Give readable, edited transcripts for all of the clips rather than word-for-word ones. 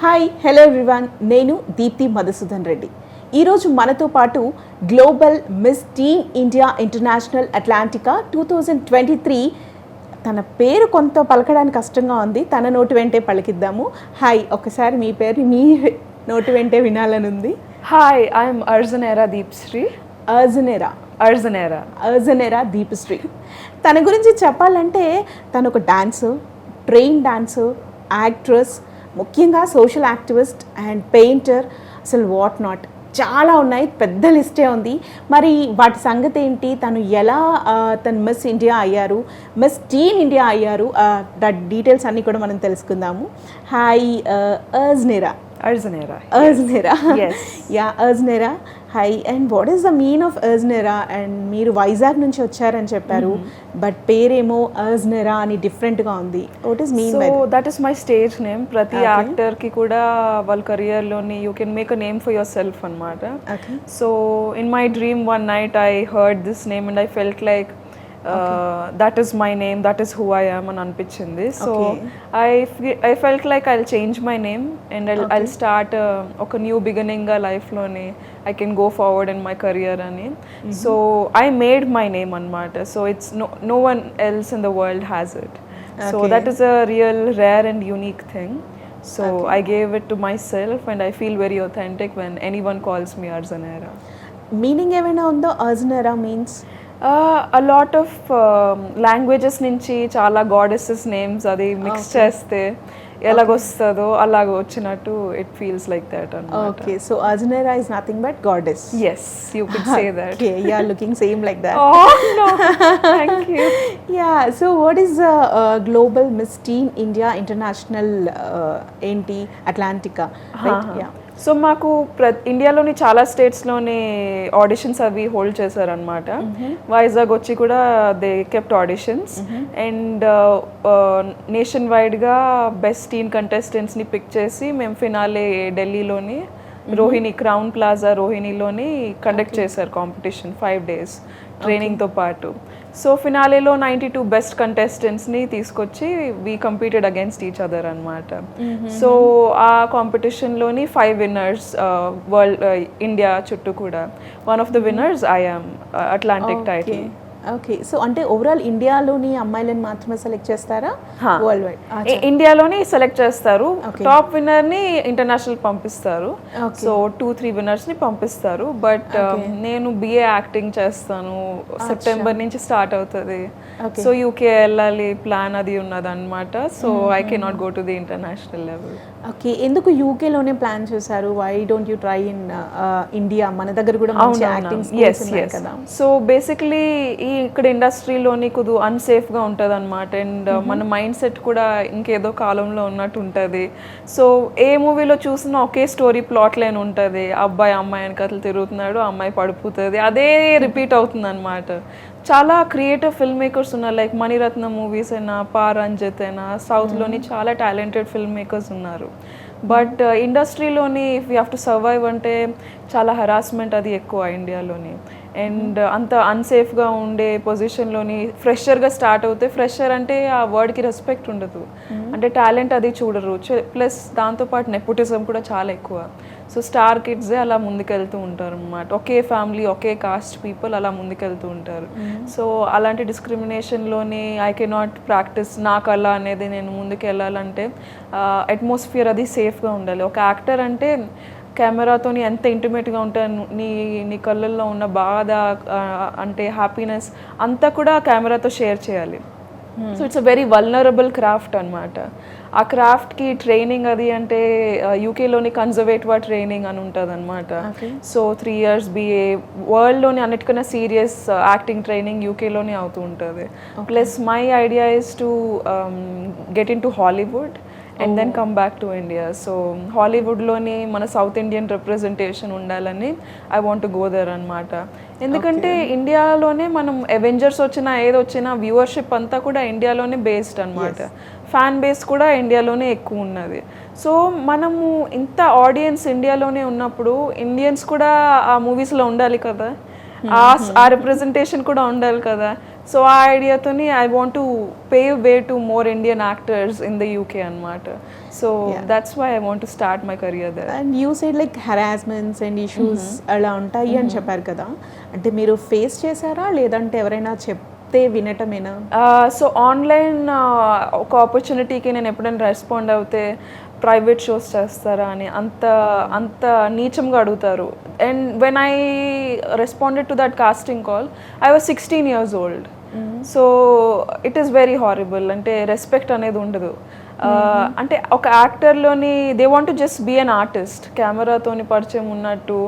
Hi hello everyone, నేను దీప్తి మధుసూదన్ రెడ్డి. ఈరోజు మనతో పాటు గ్లోబల్ మిస్ టీన్ ఇండియా ఇంటర్నేషనల్ అట్లాంటికా 2023, తన పేరు కొంత పలకడానికి కష్టంగా ఉంది, తన నోటి వెంటే పలికిద్దాము. హాయ్, ఒకసారి మీ పేరు మీ నోటి వెంటే వినాలని ఉంది. Hi, I'm Arjunera Deepshree. అర్జునేరా దీపశ్రీ. తన గురించి చెప్పాలంటే తను ఒక డాన్సర్, ట్రైన్ డాన్సర్, యాక్ట్రెస్, ముఖ్యంగా సోషల్ యాక్టివిస్ట్ అండ్ పెయింటర్, అసలు వాట్ నాట్ చాలా ఉన్నాయి, పెద్ద లిస్టే ఉంది. మరి వాటి సంగతి ఏంటి, తను ఎలా తను మిస్ ఇండియా అయ్యారు, మిస్ టీన్ ఇండియా అయ్యారు, దట్ డీటెయిల్స్ అన్నీ కూడా మనం తెలుసుకుందాము. Hi Arjunera. Hi, and what is the mean of Arjunera? And మీరు వైజాగ్ నుంచి వచ్చారని చెప్పారు, బట్ పేరేమో అర్జునేరా అని డిఫరెంట్గా ఉంది. What is mean? So that is my stage name. ప్రతి యాక్టర్కి కూడా వాళ్ళ కెరియర్లోని you can make a name for yourself అనమాట. So in my dream one night I heard this name and I felt like that is my name, that is who I am అని అనిపించింది. So I felt like I'll change my name and I'll start ఒక new బిగినింగ్గా లైఫ్లోని I can go forward in my career అని. So I made my name అనమాట. So it's no one else in the world has it. So that is a real rare and unique thing. So I gave it to myself and I feel very authentic when anyone calls me Arjunera. Meaning ఏమైనా ఉందో? అర్జునేరా means a lot of languages నుంచి చాలా goddesses names అది mix చేస్తే ఎలాగొస్తుందో అలాగ వచ్చినట్టు it feels like that అన్నమాట. Okay, so Arjunera is nothing but goddess. yes, you could say that. Okay, you are looking same like that. Oh no, thank you. Yeah, so what is the global Miss Teen India International ఏంటి అట్లాంటికా, right? Yeah. So మాకు ఇండియాలోని చాలా స్టేట్స్లోని auditions అవి hold చేశారనమాట. వైజాగ్ వచ్చి కూడా they kept auditions and nation వైడ్గా best టీన్ కంటెస్టెంట్స్ని pick చేసి మేము ఫినాలే ఢిల్లీలోని రోహిణి క్రౌన్ ప్లాజా రోహిణిలోని కండక్ట్ చేశారు కాంపిటీషన్ 5 days ట్రైనింగ్తో పాటు. సో ఫినాలేలో 92 బెస్ట్ కంటెస్టెంట్స్ని తీసుకొచ్చి we competed against each other అనమాట. సో ఆ కాంపిటీషన్లోని 5 winners వరల్డ్ ఇండియా చుట్టూ కూడా. One of the winners I am Atlantic title. Okay, so అంటే ఓవరాల్ ఇండియాలోని అమ్మాయిలను మాత్రమే సెలెక్ట్ చేస్తారా? వరల్డ్ వైడ్ ఇండియాలోని సెలెక్ట్ చేస్తారు. టాప్ విన్నర్ని ఇంటర్నేషనల్ పంపిస్తారు. సో 2-3 winners-ని పంపిస్తారు. బట్ నేను BA యాక్టింగ్ చేస్తాను, సెప్టెంబర్ నుంచి స్టార్ట్ అవుతుంది. సో యూకే వెళ్ళాలి ప్లాన్ అది ఉన్నది అనమాట. So I cannot go to the international level. Okay, ఎందుకు యూకేలోనే ప్లాన్ చేశారు? Why don't you try in India? మన దగ్గర కూడా మంచి యాక్టింగ్ స్కిల్స్ ఉన్నాయి కదా. సో బేసికలీ ఇక్కడ ఇండస్ట్రీలోని కొద్ది అన్సేఫ్గా ఉంటుంది అనమాట. అండ్ మన మైండ్ సెట్ కూడా ఇంకేదో కాలంలో ఉన్నట్టు ఉంటుంది. సో ఏ మూవీలో చూసినా ఒకే స్టోరీ ప్లాట్ లైన్ ఉంటుంది. అబ్బాయి అమ్మాయి వెనకాతలు తిరుగుతున్నాడు, అమ్మాయి పడిపోతుంది, అదే రిపీట్ అవుతుంది అనమాట. చాలా క్రియేటివ్ ఫిల్మ్ మేకర్స్ ఉన్నారు, లైక్ మణిరత్న మూవీస్ అయినా, పారంజిత్ అయినా, సౌత్లోని చాలా టాలెంటెడ్ ఫిల్మ్ మేకర్స్ ఉన్నారు. But ఇండస్ట్రీలోని if you have to survive అంటే చాలా హరాస్మెంట్ అది ఎక్కువ ఇండియాలోని. అండ్ అంత అన్సేఫ్గా ఉండే పొజిషన్లోని ఫ్రెషర్గా స్టార్ట్ అవుతే, ఫ్రెషర్ అంటే ఆ వర్డ్కి రెస్పెక్ట్ ఉండదు, అంటే టాలెంట్ అది చూడరు. ప్లస్ దాంతోపాటు నెపోటిజం కూడా చాలా ఎక్కువ. సో స్టార్ కిడ్సే అలా ముందుకెళ్తూ ఉంటారు అన్నమాట. ఒకే ఫ్యామిలీ, ఒకే కాస్ట్ పీపుల్ అలా ముందుకెళ్తూ ఉంటారు. సో అలాంటి డిస్క్రిమినేషన్లోని ఐ కెనాట్ ప్రాక్టీస్ నా కళ అనేది నేను ముందుకు వెళ్ళాలంటే అట్మాస్ఫియర్ అది సేఫ్గా ఉండాలి. ఒక యాక్టర్ అంటే కెమెరాతోని ఎంత ఇంటిమేట్గా ఉంటాను, నీ కళ్ళల్లో ఉన్న బాధ అంటే హ్యాపీనెస్ అంతా కూడా కెమెరాతో షేర్ చేయాలి. So it's a very vulnerable craft అనమాట. ఆ క్రాఫ్ట్కి ట్రైనింగ్ అది అంటే యూకేలోని కన్జర్వేటివ్ ట్రైనింగ్ అని ఉంటుంది అనమాట. సో 3 years BA, వరల్డ్లోని అన్నిటికన్నా సీరియస్ యాక్టింగ్ ట్రైనింగ్ యూకేలోనే అవుతూ ఉంటుంది. Plus my idea is to get in to Hollywood and then come back to India. So హాలీవుడ్లోని మన సౌత్ ఇండియన్ రిప్రజెంటేషన్ ఉండాలని I want to go there అనమాట. ఎందుకంటే ఇండియాలోనే మనం అవెంజర్స్ వచ్చినా ఏది వచ్చినా వ్యూవర్షిప్ అంతా కూడా ఇండియాలోనే బేస్డ్ అనమాట. ఫ్యాన్ బేస్ కూడా ఇండియాలోనే ఎక్కువ ఉన్నది. సో మనము ఇంత ఆడియన్స్ ఇండియాలోనే ఉన్నప్పుడు ఇండియన్స్ కూడా ఆ మూవీస్లో ఉండాలి కదా, ఆ రిప్రజెంటేషన్ కూడా ఉండాలి కదా. సో ఆ ఐడియాతోని I want to pave way to more Indian actors in the UK అనమాట. So that's why I want to start my career there. And you said like harassments and issues అలా ఉంటాయి అని చెప్పారు కదా, అంటే మీరు ఫేస్ చేశారా లేదంటే ఎవరైనా చెప్తే వినటమేనా? సో ఆన్లైన్ ఒక ఆపర్చునిటీకి నేను ఎప్పుడైనా రెస్పాండ్ అవుతే ప్రైవేట్ షోస్ చేస్తారా అని అంత అంత నీచంగా అడుగుతారు. And when I responded to that casting call I was 16 years old. So it is very horrible. అంటే రెస్పెక్ట్ అనేది ఉండదు. అంటే ఒక యాక్టర్లోని they want to just be an artist, కెమెరాతోని పరిచయం ఉన్నట్టు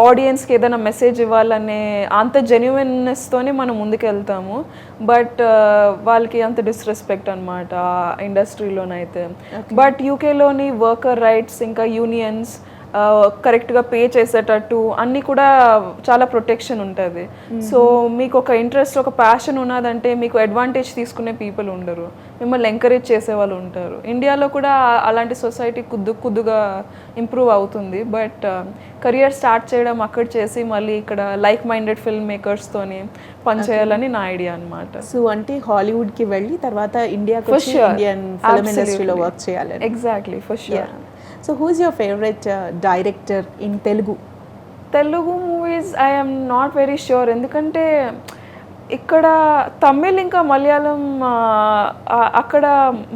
ఆడియన్స్కి ఏదైనా మెసేజ్ ఇవ్వాలనే అంత జెన్యున్నెస్తోనే మనం ముందుకు వెళ్తాము. బట్ వాళ్ళకి అంత డిస్రెస్పెక్ట్ అనమాట ఇండస్ట్రీలోనైతే. బట్ యూకేలోని వర్కర్ రైట్స్ ఇంకా యూనియన్స్ కరెక్ట్గా పే చేసేటట్టు అన్నీ కూడా చాలా ప్రొటెక్షన్ ఉంటుంది. సో మీకు ఒక ఇంట్రెస్ట్ ఒక ప్యాషన్ ఉన్నదంటే మీకు అడ్వాంటేజ్ తీసుకునే పీపుల్ ఉండరు, మిమ్మల్ని ఎంకరేజ్ చేసే వాళ్ళు ఉంటారు. ఇండియాలో కూడా అలాంటి సొసైటీ కొద్దిగా ఇంప్రూవ్ అవుతుంది. బట్ కెరియర్ స్టార్ట్ చేయడం అక్కడ చేసి మళ్ళీ ఇక్కడ లైక్ మైండెడ్ ఫిల్మ్ మేకర్స్తోని పనిచేయాలని నా ఐడియా అనమాట. సో అంటే హాలీవుడ్కి వెళ్ళి తర్వాత ఇండియాకి వచ్చి ఇండియన్ ఫిల్మ్ ఇండస్ట్రీలో వర్క్ చేయాలి. Exactly, for sure. So who is your favourite director in Telugu? Telugu movies I am not very sure, ఎందుకంటే ఇక్కడ తమిళ్ ఇంకా మలయాళం అక్కడ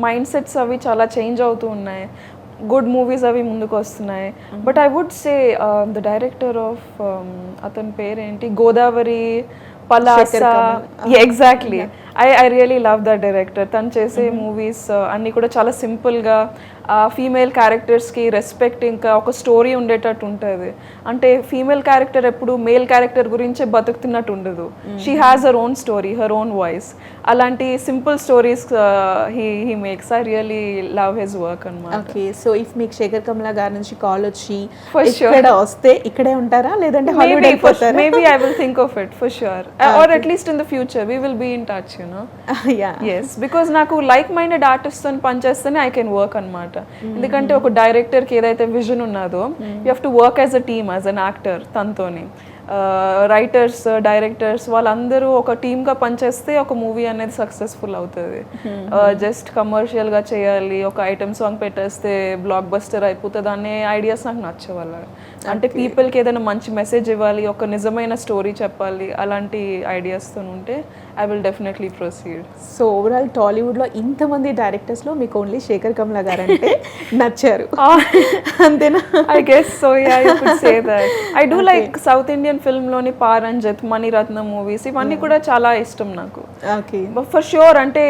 మైండ్ సెట్స్ అవి చాలా చేంజ్ అవుతూ ఉన్నాయి. గుడ్ మూవీస్ అవి ముందుకు వస్తున్నాయి. But I would say the director of అతని పేరేంటి, Godavari Palasa. Exactly, I really love that director. తను చేసే మూవీస్ అన్నీ కూడా చాలా సింపుల్గా ఫీమేల్ క్యారెక్టర్స్కి రెస్పెక్ట్ ఇంకా ఒక స్టోరీ ఉండేటట్టు ఉంటుంది. అంటే ఫీమేల్ క్యారెక్టర్ ఎప్పుడు మేల్ క్యారెక్టర్ గురించే బతుకుతున్నట్టు ఉండదు. She has her own story, her own voice. అలాంటి simple stories he makes. I really love his work అన్నమాట. ఓకే, సో ఇఫ్ మీకు శేఖర్ కమలా గారి నుంచి కాల్ వచ్చి ఇక్కడ వస్తే ఇక్కడే ఉంటారా లేదంటే హాలీవుడ్ వెళ్ళిపోతారా? Maybe I will think of it for sure, are at least in the future we will be in touch, you know. Yes, because నాకు like minded ఆర్టిస్ట్తో పనిచేస్తేనే I can work అనమాట. ఎందుకంటే ఒక డైరెక్టర్కి ఏదైతే విజన్ ఉన్నదో you have to work as a team, as an actor. తనతోని writers, directors వాళ్ళందరూ ఒక టీమ్గా పనిచేస్తే ఒక మూవీ అనేది సక్సెస్ఫుల్ అవుతుంది. జస్ట్ కమర్షియల్గా చేయాలి, ఒక ఐటమ్ సాంగ్ పెట్టేస్తే బ్లాక్ బస్టర్ అయిపోతుంది అనే ఐడియాస్ నాకు నచ్చవాళ్ళ. అంటే పీపుల్కి ఏదైనా మంచి మెసేజ్ ఇవ్వాలి, ఒక నిజమైన స్టోరీ చెప్పాలి, అలాంటి ఐడియాస్తో ఉంటే I will definitely proceed. So overall టాలీవుడ్లో ఇంతమంది డైరెక్టర్స్లో మీకు ఓన్లీ శేఖర్ కమలా గారు అంటే నచ్చారు అంతేనా? I guess so, yeah, you could say that. I do like south Indian ఫిల్మ్లోని పారంజత్, Mani Ratnam movies ఇవన్నీ కూడా చాలా ఇష్టం నాకు. Okay, for sure. అంటే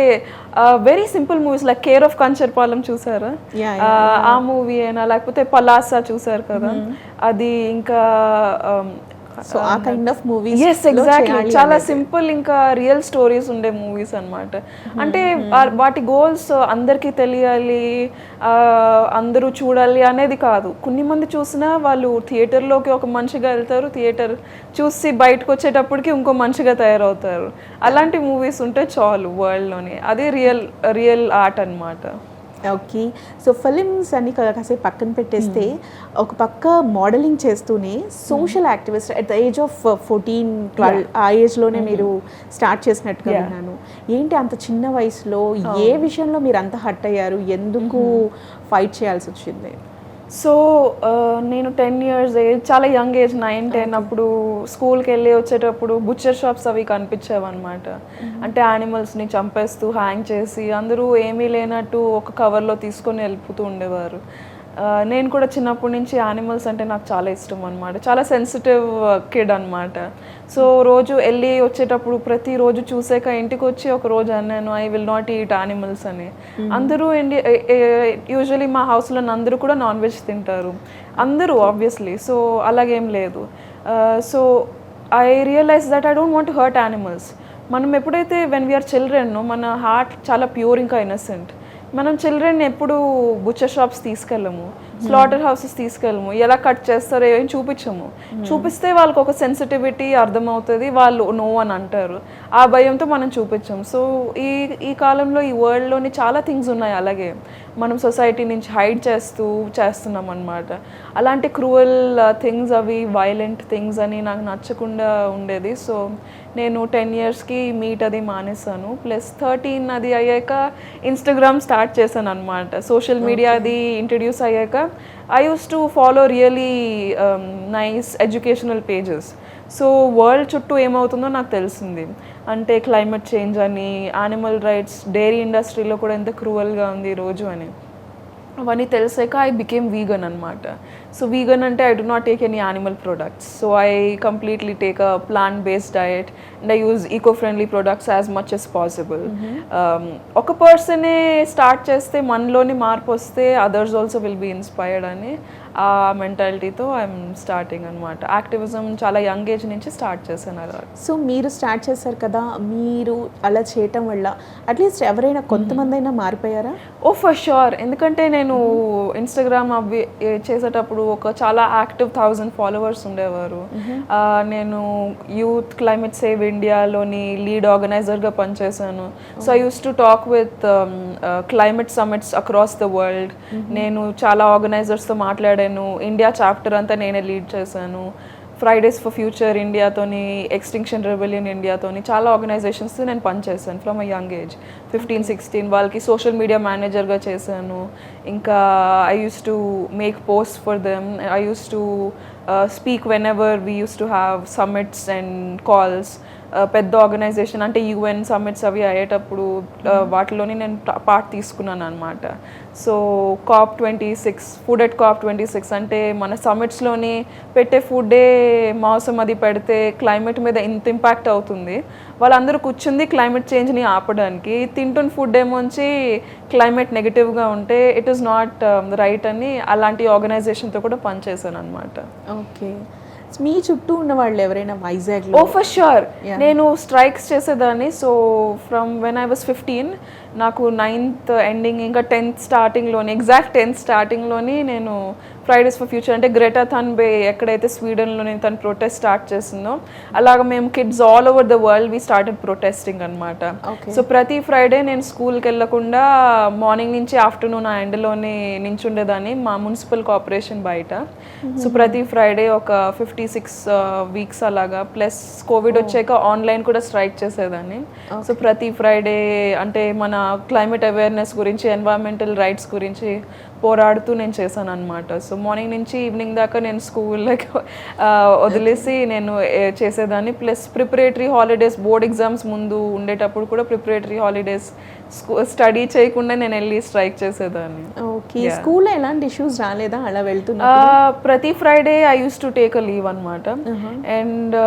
very simple movies like care of Kancharapalem చూసారా? ఆ మూవీ అయినా లేకపోతే పలాసా చూసారు కదా, అది ఇంకా సో ఆ kind of movies. Yes, exactly. చాలా సింపుల్ ఇంకా రియల్ స్టోరీస్ ఉండే మూవీస్ అన్నమాట. అంటే వాటి గోల్స్ అందరికీ తెలియాలి, అందరూ చూడాలి అనేది కాదు. కొన్ని మంది చూసినా వాళ్ళు థియేటర్లోకి ఒక మనిషిగా వెళ్తారు, థియేటర్ చూసి బయటకు వచ్చేటప్పటికి ఇంకో మనిషిగా తయారవుతారు. అలాంటి మూవీస్ ఉంటే చాలు వరల్డ్లోని. అదే రియల్ ఆర్ట్ అన్నమాట. ఓకే, సో ఫిలిమ్స్ అన్ని కాసేపు పక్కన పెట్టేస్తే ఒక పక్క మోడలింగ్ చేస్తూనే social activist at the age of 14-12 ఆ ఏజ్లోనే మీరు స్టార్ట్ చేసినట్టుగా విన్నాను. ఏంటి అంత చిన్న వయసులో ఏ విషయంలో మీరు అంత హర్ట్ అయ్యారు, ఎందుకు ఫైట్ చేయాల్సి వచ్చింది? సో నేను 10 years ఏజ్, చాలా యంగ్ ఏజ్, 9-10 అప్పుడు స్కూల్కి వెళ్ళి వచ్చేటప్పుడు బుచ్చర్ షాప్స్ అవి కనిపించేవన్నమాట. అంటే యానిమల్స్ని చంపేస్తూ హ్యాంగ్ చేసి అందరూ ఏమీ లేనట్టు ఒక కవర్లో తీసుకొని వెళ్ళిపోతూ ఉండేవారు. నేను కూడా చిన్నప్పటి నుంచి యానిమల్స్ అంటే నాకు చాలా ఇష్టం అనమాట. చాలా సెన్సిటివ్ కిడ్ అనమాట. సో రోజు వెళ్ళి వచ్చేటప్పుడు ప్రతిరోజు చూసాక ఇంటికి వచ్చి ఒక రోజు అన్నాను I will not eat animals అని. అందరూ యూజువలీ మా హౌస్లో అందరూ కూడా నాన్ వెజ్ తింటారు, అందరూ ఆబ్వియస్లీ. సో అలాగేం లేదు. So I realize that I don't want to hurt animals. మనం ఎప్పుడైతే వెన్ వీఆర్ చిల్డ్రన్ మన హార్ట్ చాలా ప్యూర్ ఇంకా ఇన్నసెంట్. మనం చిల్డ్రన్ ఎప్పుడు బుచ్చర్ షాప్స్ తీసుకెళ్ళము, స్లాటర్ హౌసెస్ తీసుకెళ్ళము, ఎలా కట్ చేస్తారో ఏం చూపించము. చూపిస్తే వాళ్ళకి ఒక సెన్సిటివిటీ అర్థమవుతుంది, వాళ్ళు నో అని అంటారు. ఆ భయంతో మనం చూపించము. సో ఈ కాలంలో ఈ వరల్డ్లోని చాలా థింగ్స్ ఉన్నాయి అలాగే. మనం సొసైటీ నుంచి హైడ్ చేస్తున్నాం అనమాట. అలాంటి క్రూవల్ థింగ్స్, అవి వైలెంట్ థింగ్స్ అని నాకు నచ్చకుండా ఉండేది. సో నేను 10 yearsకి మీట్ అది మానేసాను. ప్లస్ 13 అది అయ్యాక ఇన్స్టాగ్రామ్ స్టార్ట్ చేశాను అనమాట. సోషల్ మీడియా అది ఇంట్రడ్యూస్ అయ్యాక I use to follow really nice educational pages. So world చుట్టూ ఏమవుతుందో నాకు తెలిసింది. అంటే క్లైమేట్ చేంజ్ అని, యానిమల్ రైట్స్, డైరీ ఇండస్ట్రీలో కూడా ఎంత క్రూవల్గా ఉంది ఈరోజు అని అవన్నీ తెలిసాక ఐ బికేమ్ వీగన్ అనమాట. సో వీగన్ అంటే I do not take any animal products. So I completely take a plant based diet and I use eco friendly products as much as possible. ఒక పర్సనే స్టార్ట్ చేస్తే మనలోని మార్పు వస్తే others also will be inspired అని ఆ మెంటాలిటీతో I'm starting అనమాట. యాక్టివిజం చాలా యంగ్ ఏజ్ నుంచి స్టార్ట్ చేశాను అలా. సో మీరు స్టార్ట్ చేశారు కదా, మీరు అలా చేయటం వల్ల అట్లీస్ట్ ఎవరైనా కొంతమంది అయినా మారిపోయారా? ఓ ఫర్ షూర్. ఎందుకంటే నేను ఇన్స్టాగ్రామ్ అవి చేసేటప్పుడు ఒక చాలా యాక్టివ్ 1000 followers ఉండేవారు. నేను యూత్ క్లైమేట్ సేవ్ ఇండియాలోని లీడ్ ఆర్గనైజర్గా పనిచేశాను. So I use to talk with climate summits across the world. నేను చాలా ఆర్గనైజర్స్తో మాట్లాడాను. ఇండియా చాప్టర్ అంతా నేనే లీడ్ చేశాను. ఫ్రైడేస్ ఫర్ ఫ్యూచర్ ఇండియాతోని, ఎక్స్టింక్షన్ రెబెలియన్ ఇండియాతోని చాలా ఆర్గనైజేషన్స్తో నేను పనిచేశాను ఫ్రమ్ అ యంగ్ ఏజ్. 15-16 వాళ్ళకి సోషల్ మీడియా మేనేజర్గా చేశాను. ఇంకా I use to make post for them. I use to speak when ever we use to have summits and calls. పెద్ద ఆర్గనైజేషన్ అంటే UN సమ్మిట్స్ అవి అయ్యేటప్పుడు వాటిలోని నేను పార్ట్ తీసుకున్నాను అనమాట. So COP26, food at COP26 అంటే మన సమ్మిట్స్లోని పెట్టే ఫుడ్డే మాంసం అది పెడితే క్లైమేట్ మీద ఎంత ఇంపాక్ట్ అవుతుంది. వాళ్ళందరూ కూర్చుంది క్లైమేట్ చేంజ్ని ఆపడానికి, తింటున్న ఫుడ్ ఏమోంచి క్లైమేట్ నెగిటివ్గా ఉంటే ఇట్ ఈస్ నాట్ రైట్ అని అలాంటి ఆర్గనైజేషన్తో కూడా పనిచేశాను అనమాట. ఓకే. మీ చుట్టూ ఉన్న వాళ్ళు ఎవరైనా వైజాగ్లో? ఓ ఫర్ షూర్. నేను స్ట్రైక్స్ చేసేదాన్ని. So from when I was 15 నాకు 9th ఎండింగ్ ఇంకా 10th స్టార్టింగ్లోని, ఎగ్జాక్ట్ 10th స్టార్టింగ్లోని నేను ఫ్రైడేస్ ఫర్ ఫ్యూచర్ అంటే గ్రెటా థన్బే ఎక్కడైతే స్వీడన్లోని తను ప్రొటెస్ట్ స్టార్ట్ చేసిందో అలాగ మేము kids all over the world we started protesting అనమాట. సో ప్రతి ఫ్రైడే నేను స్కూల్కి వెళ్ళకుండా మార్నింగ్ నుంచి ఆఫ్టర్నూన్ ఆ ఎండలోనే నించుండేదాన్ని మా మున్సిపల్ కార్పొరేషన్ బయట. సో ప్రతి ఫ్రైడే ఒక 56 weeks అలాగా. ప్లస్ కోవిడ్ వచ్చాక ఆన్లైన్ కూడా స్ట్రైక్ చేసేదాన్ని. సో ప్రతి ఫ్రైడే అంటే మన క్లైమేట్ అవేర్నెస్ గురించి, ఎన్వైరన్మెంటల్ రైట్స్ గురించి పోరాడుతూ నేను చేశాను అనమాట. సో మార్నింగ్ నుంచి ఈవినింగ్ దాకా నేను స్కూల్లోకి వదిలేసి నేను చేసేదాన్ని. Plus preparatory holidays, board exams ముందు ఉండేటప్పుడు కూడా ప్రిపరేటరీ హాలిడేస్ స్టడీ చేయకుండా నేను వెళ్ళి స్ట్రైక్ చేసేదాన్ని. ఓకే. స్కూల్లో ఎలాంటి ఇష్యూస్ రాలేదా అలా వెళ్తున్నా? ప్రతి Friday I use to take a leave అనమాట. అండ్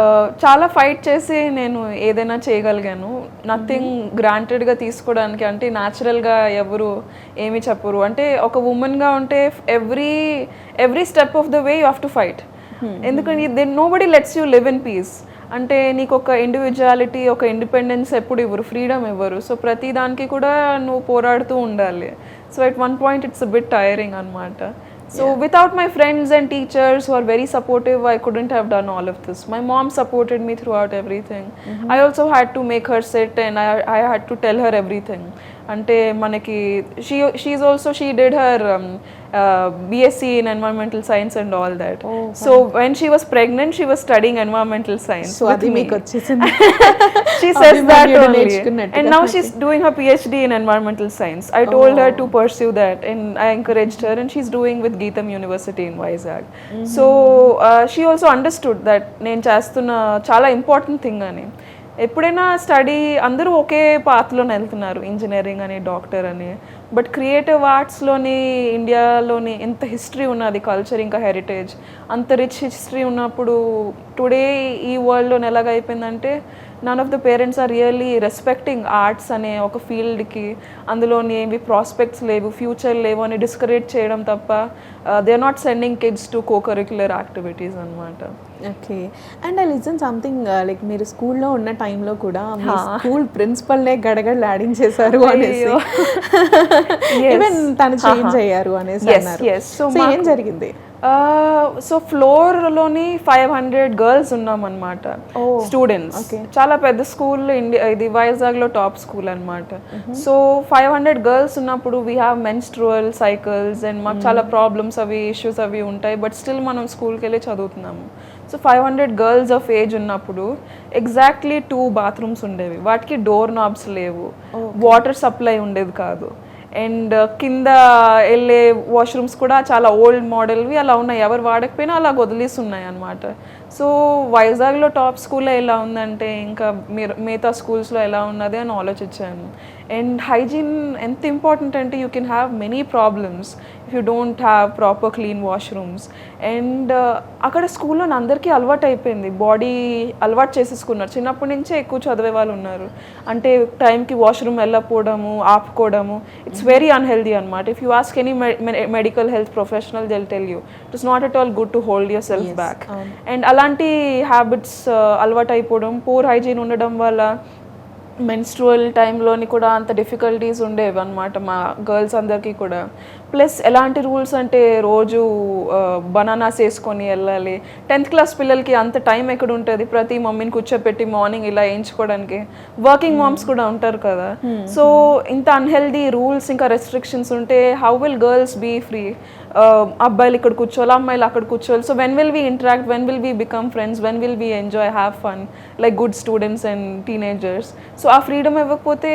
చాలా ఫైట్ చేసి నేను ఏదైనా చేయగలిగాను. నథింగ్ గ్రాంటెడ్గా తీసుకోవడానికి, అంటే న్యాచురల్గా ఎవరు ఏమి చెప్పరు. అంటే ఒక ఉమెన్గా ఉంటే every step of the way you have to fight. ఎందుకంటే nobody lets you live in peace. అంటే నీకు ఒక ఇండివిజువాలిటీ, ఒక ఇండిపెండెన్స్ ఎప్పుడు ఇవ్వరు, ఫ్రీడమ్ ఇవ్వరు. సో ప్రతి దానికి కూడా నువ్వు పోరాడుతూ ఉండాలి. So at one point it's a bit tiring అనమాట. So without my friends and teachers who are very supportive, I couldn't have done all of this. My mom supported me throughout everything. I also had to make her sit and I had to tell her everything. Ante manaki she did her BSc in environmental science and all that. So when she was pregnant, she was studying environmental science. So adi meeku vachesindi. She says that only. And now she's doing her PhD in environmental science. I told her to pursue that and I encouraged her, and she's doing with Geetham University in Vizag. So she also understood that నేను చేస్తున్న చాలా important thing అని. ఎప్పుడైనా study అందరూ ఒకే పాత్రలోనే వెళ్తున్నారు, engineering అని, doctor అని. But creative ఆర్ట్స్లోని ఇండియాలోని ఎంత హిస్టరీ ఉన్నది, కల్చర్ ఇంకా హెరిటేజ్, అంత రిచ్ హిస్టరీ ఉన్నప్పుడు టుడే ఈ వరల్డ్లోని ఎలాగైపోయిందంటే none of the parents are really respecting arts అనే ఒక ఫీల్డ్కి. అందులోని ఏమి ప్రాస్పెక్ట్స్ లేవు, ఫ్యూచర్ లేవు అని డిస్కరేజ్ చేయడం తప్ప they are not sending kids to co-curricular activities అనమాట. Okay. And I listen something like మీరు స్కూల్లో ఉన్న టైంలో కూడా స్కూల్ ప్రిన్సిపల్నే గడగడలాడించేశారు అనేసి, ఈవెన్ తను చేంజ్ అయ్యారు అనేసి అన్నారు. సో ఏం జరిగింది? సో ఫ్లోర్లోని 500 గర్ల్స్ ఉన్నాం అనమాట స్టూడెంట్స్. చాలా పెద్ద స్కూల్, ఇది వైజాగ్లో టాప్ స్కూల్ అనమాట. సో 500 గర్ల్స్ ఉన్నప్పుడు we have menstrual cycles and మాకు చాలా ప్రాబ్లమ్స్ అవి ఇష్యూస్ అవి ఉంటాయి. బట్ స్టిల్ మనం స్కూల్కి వెళ్ళి చదువుతున్నాము. సో 500 గర్ల్స్ ఆఫ్ ఏజ్ ఉన్నప్పుడు ఎగ్జాక్ట్లీ 2 బాత్రూమ్స్ ఉండేవి. వాటికి డోర్ నాబ్స్ లేవు, వాటర్ సప్లై ఉండేది కాదు, అండ్ కింద వెళ్ళే వాష్రూమ్స్ కూడా చాలా ఓల్డ్ మోడల్వి అలా ఉన్నాయి. ఎవరు వాడకపోయినా అలా వదిలేస్తున్నాయి అనమాట. సో వైజాగ్లో టాప్ స్కూల్లో ఎలా ఉందంటే ఇంకా మిగతా స్కూల్స్లో ఎలా ఉన్నది అని ఆలోచించాను. అండ్ హైజీన్ ఎంత ఇంపార్టెంట్ అంటే you can have many problems if you don't have proper clean washrooms. And అక్కడ స్కూల్లో అందరికీ అలవాటు అయిపోయింది, బాడీ అలవాటు చేసేసుకున్నారు. చిన్నప్పటి నుంచే ఎక్కువ చదివే వాళ్ళు ఉన్నారు. అంటే టైంకి వాష్రూమ్ వెళ్ళకపోవడము, ఆపుకోవడము, ఇట్స్ వెరీ అన్హెల్దీ అనమాట. If you ask any medical health professional they will tell you it is not at all good to hold your self back. And అలాంటి హ్యాబిట్స్ అలవాటు అయిపోవడం, పూర్ హైజీన్ ఉండడం వల్ల మెన్స్ట్రువల్ టైంలోని కూడా అంత difficulties ఉండేవి అనమాట మా గర్ల్స్ అందరికీ కూడా. ప్లస్ ఎలాంటి రూల్స్ అంటే రోజు బనానాస్ వేసుకొని వెళ్ళాలి. 10th క్లాస్ పిల్లలకి అంత టైం ఎక్కడ ఉంటుంది ప్రతి మమ్మీని కూర్చోపెట్టి మార్నింగ్ ఇలా వేయించుకోవడానికి. వర్కింగ్ మామ్స్ కూడా ఉంటారు కదా. సో ఇంత అన్హెల్దీ రూల్స్ ఇంకా రెస్ట్రిక్షన్స్ ఉంటే how will girls be free? అబ్బాయిలు ఇక్కడ కూర్చోవాలి, అమ్మాయిలు అక్కడ కూర్చోవాలి. So when will we interact, when will we become friends, when will we enjoy, have fun like good students and teenagers? So ఆ ఫ్రీడమ్ ఇవ్వకపోతే